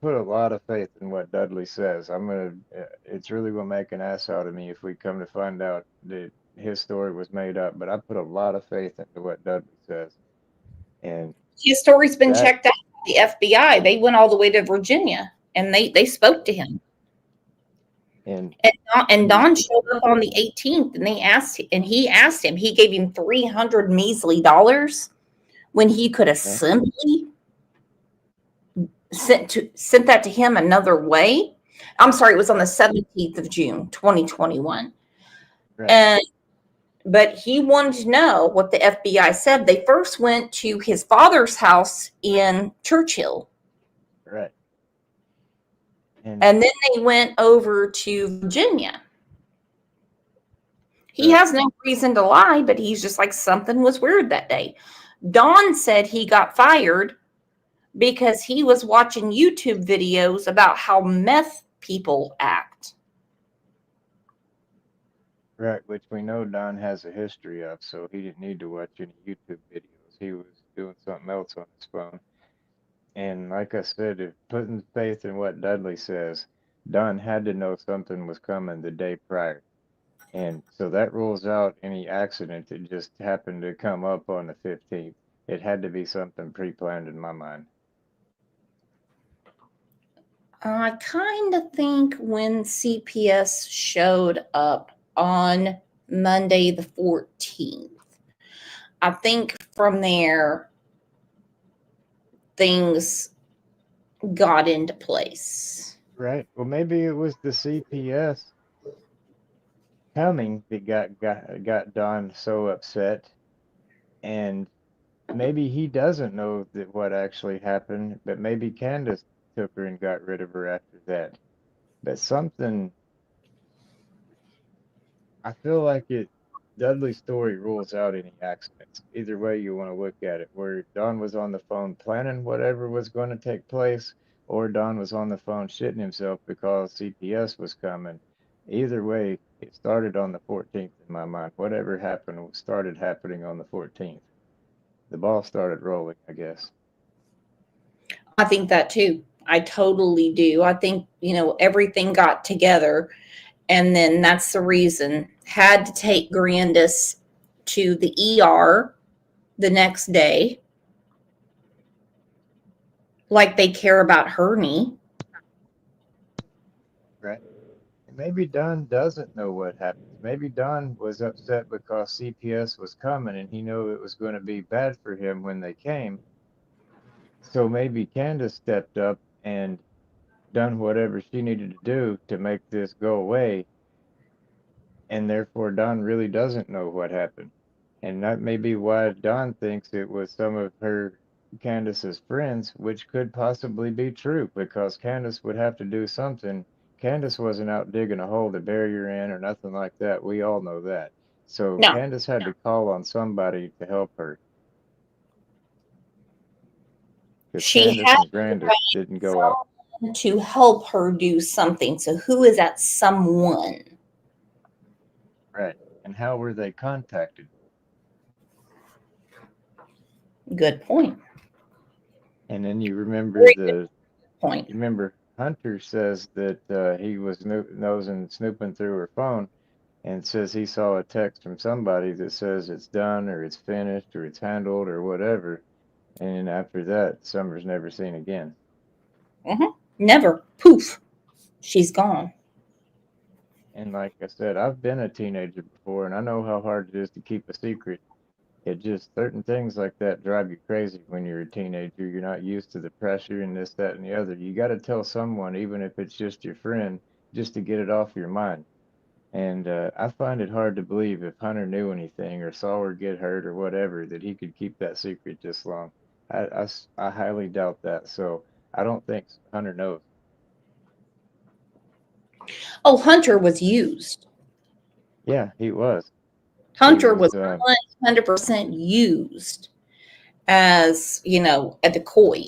Speaker 3: put a lot of faith in what Dudley says. It's really gonna make an ass out of me if we come to find out that his story was made up, but I put a lot of faith into what Dudley says. And
Speaker 1: His story's been
Speaker 3: that,
Speaker 1: checked out by the FBI. They went all the way to Virginia and they spoke to him.
Speaker 3: and
Speaker 1: And Don showed up on the 18th and he asked him, he gave him $300 measly when he could have
Speaker 3: yeah,
Speaker 1: simply sent that to him another way. I'm sorry, it was on the 17th of June, 2021.
Speaker 3: right,
Speaker 1: But he wanted to know what the FBI said. They first went to his father's house in Churchill.
Speaker 3: right.
Speaker 1: And then they went over to Virginia. He
Speaker 3: right.
Speaker 1: has no reason to lie, but he's just like, something was weird that day. Don said he got fired because he was watching YouTube videos about how meth people act.
Speaker 3: Right, which we know Don has a history of, so he didn't need to watch any YouTube videos. He was doing something else on his phone. And like I said, if putting faith in what Dudley says, Don had to know something was coming the day prior. And so that rules out any accident that just happened to come up on the 15th. It had to be something pre-planned in my mind.
Speaker 1: I kind of think when CPS showed up on Monday the 14th, I think from there things got into place.
Speaker 3: Right. Well, maybe it was the CPS coming that got Don so upset, and maybe he doesn't know that what actually happened, but maybe Candace took her and got rid of her after that. But something, I feel like Dudley's story rules out any accidents. Either way you want to look at it, where Don was on the phone planning whatever was going to take place, or Don was on the phone shitting himself because CPS was coming. Either way, it started on the 14th in my mind. Whatever happened started happening on the 14th. The ball started rolling, I guess.
Speaker 1: I think that too. I totally do. I think, everything got together. And then that's the reason. Had to take Grandis to the ER the next day. Like they care about her knee.
Speaker 3: Right. Maybe Don doesn't know what happened. Maybe Don was upset because CPS was coming and he knew it was going to be bad for him when they came. So maybe Candace stepped up and done whatever she needed to do to make this go away. And therefore, Don really doesn't know what happened. And that may be why Dawn thinks it was some of her Candace's friends, which could possibly be true because Candace would have to do something. Candace wasn't out digging a hole to bury her in or nothing like that. We all know that. So
Speaker 1: No,
Speaker 3: Candace had to call on somebody to help her because
Speaker 1: she
Speaker 3: Candace
Speaker 1: had
Speaker 3: and Grandis didn't go out.
Speaker 1: someone to help her do something. So who is that someone?
Speaker 3: Right. And how were they contacted?
Speaker 1: Good point.
Speaker 3: And then you remember
Speaker 1: Very good point.
Speaker 3: you remember Hunter says that he was snooping through her phone and says he saw a text from somebody that says it's done or it's finished or it's handled or whatever. And after that, Summer's never seen again.
Speaker 1: Never. Poof. She's gone.
Speaker 3: And like I said, I've been a teenager before and I know how hard it is to keep a secret. It just certain things like that drive you crazy when you're a teenager. You're not used to the pressure and this, that, and the other. You got to tell someone, even if it's just your friend, just to get it off your mind. And I find it hard to believe if Hunter knew anything or saw her get hurt or whatever, that he could keep that secret this long. I highly doubt that. So I don't think Hunter knows.
Speaker 1: Oh, Hunter was used.
Speaker 3: Yeah, he was.
Speaker 1: Hunter was 100% used as, a decoy.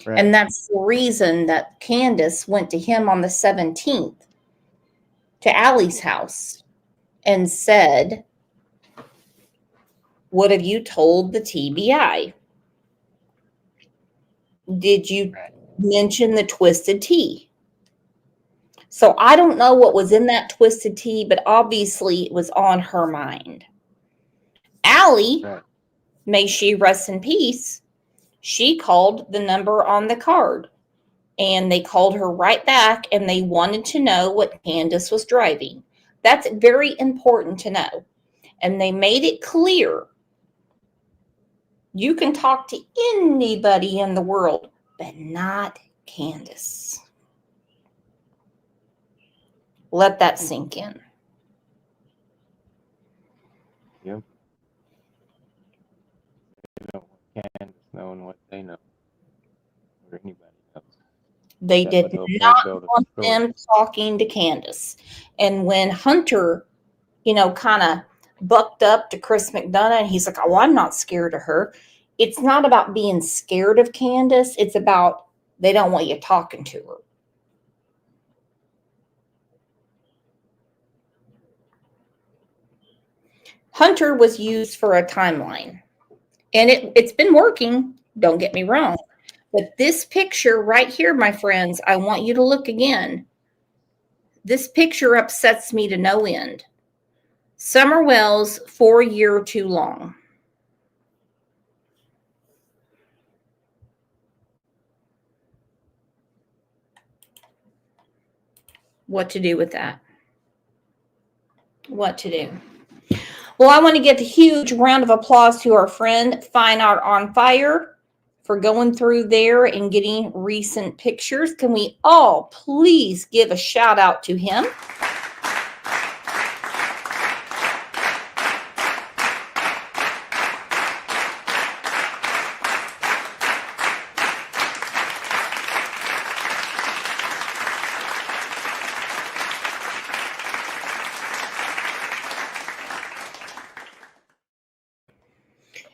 Speaker 3: Right.
Speaker 1: And that's the reason that Candace went to him on the 17th to Allie's house and said, "What have you told the TBI? Did you mention the twisted tea?" So I don't know what was in that twisted tea, but obviously it was on her mind. Allie, may she rest in peace, she called the number on the card. And they called her right back and they wanted to know what Candace was driving. That's very important to know. And they made it clear you can talk to anybody in the world, but not Candace. Let that sink in.
Speaker 3: Yep. They don't want Candace knowing what they know. Or anybody else.
Speaker 1: They
Speaker 3: That
Speaker 1: did
Speaker 3: would help
Speaker 1: not
Speaker 3: build a
Speaker 1: want
Speaker 3: story.
Speaker 1: them talking to Candace. And when Hunter, kind of bucked up to Chris McDonough and he's like, "Oh, I'm not scared of her." It's not about being scared of Candace. It's about they don't want you talking to her. Hunter was used for a timeline. And it's been working. Don't get me wrong. But this picture right here, my friends, I want you to look again. This picture upsets me to no end. Summer Wells, 4 year too long. What to do with that? What to do? Well, I want to give a huge round of applause to our friend Fine Art on Fire for going through there and getting recent pictures. Can we all please give a shout out to him?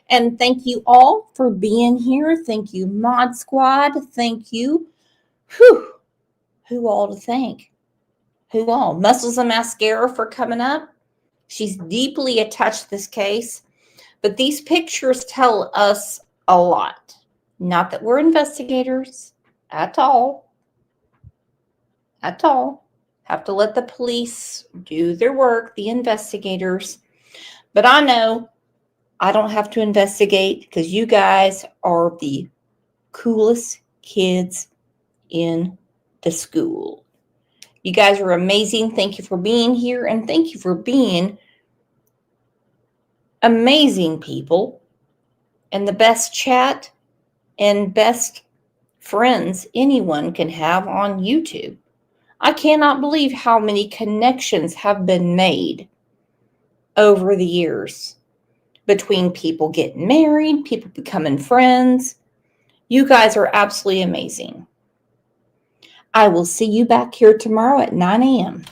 Speaker 1: And thank you all for being here. Thank you, Mod Squad. Thank you. Who all to thank? Who all? Muscles and Mascara for coming up. She's deeply attached to this case. But these pictures tell us a lot. Not that we're investigators at all. At all. Have to let the police do their work, the investigators. But I know I don't have to investigate because you guys are the coolest kids in the school. You guys are amazing. Thank you for being here and thank you for being amazing people and the best chat and best friends anyone can have on YouTube. I cannot believe how many connections have been made over the years. between people getting married, people becoming friends. You guys are absolutely amazing. I will see you back here tomorrow at 9 a.m.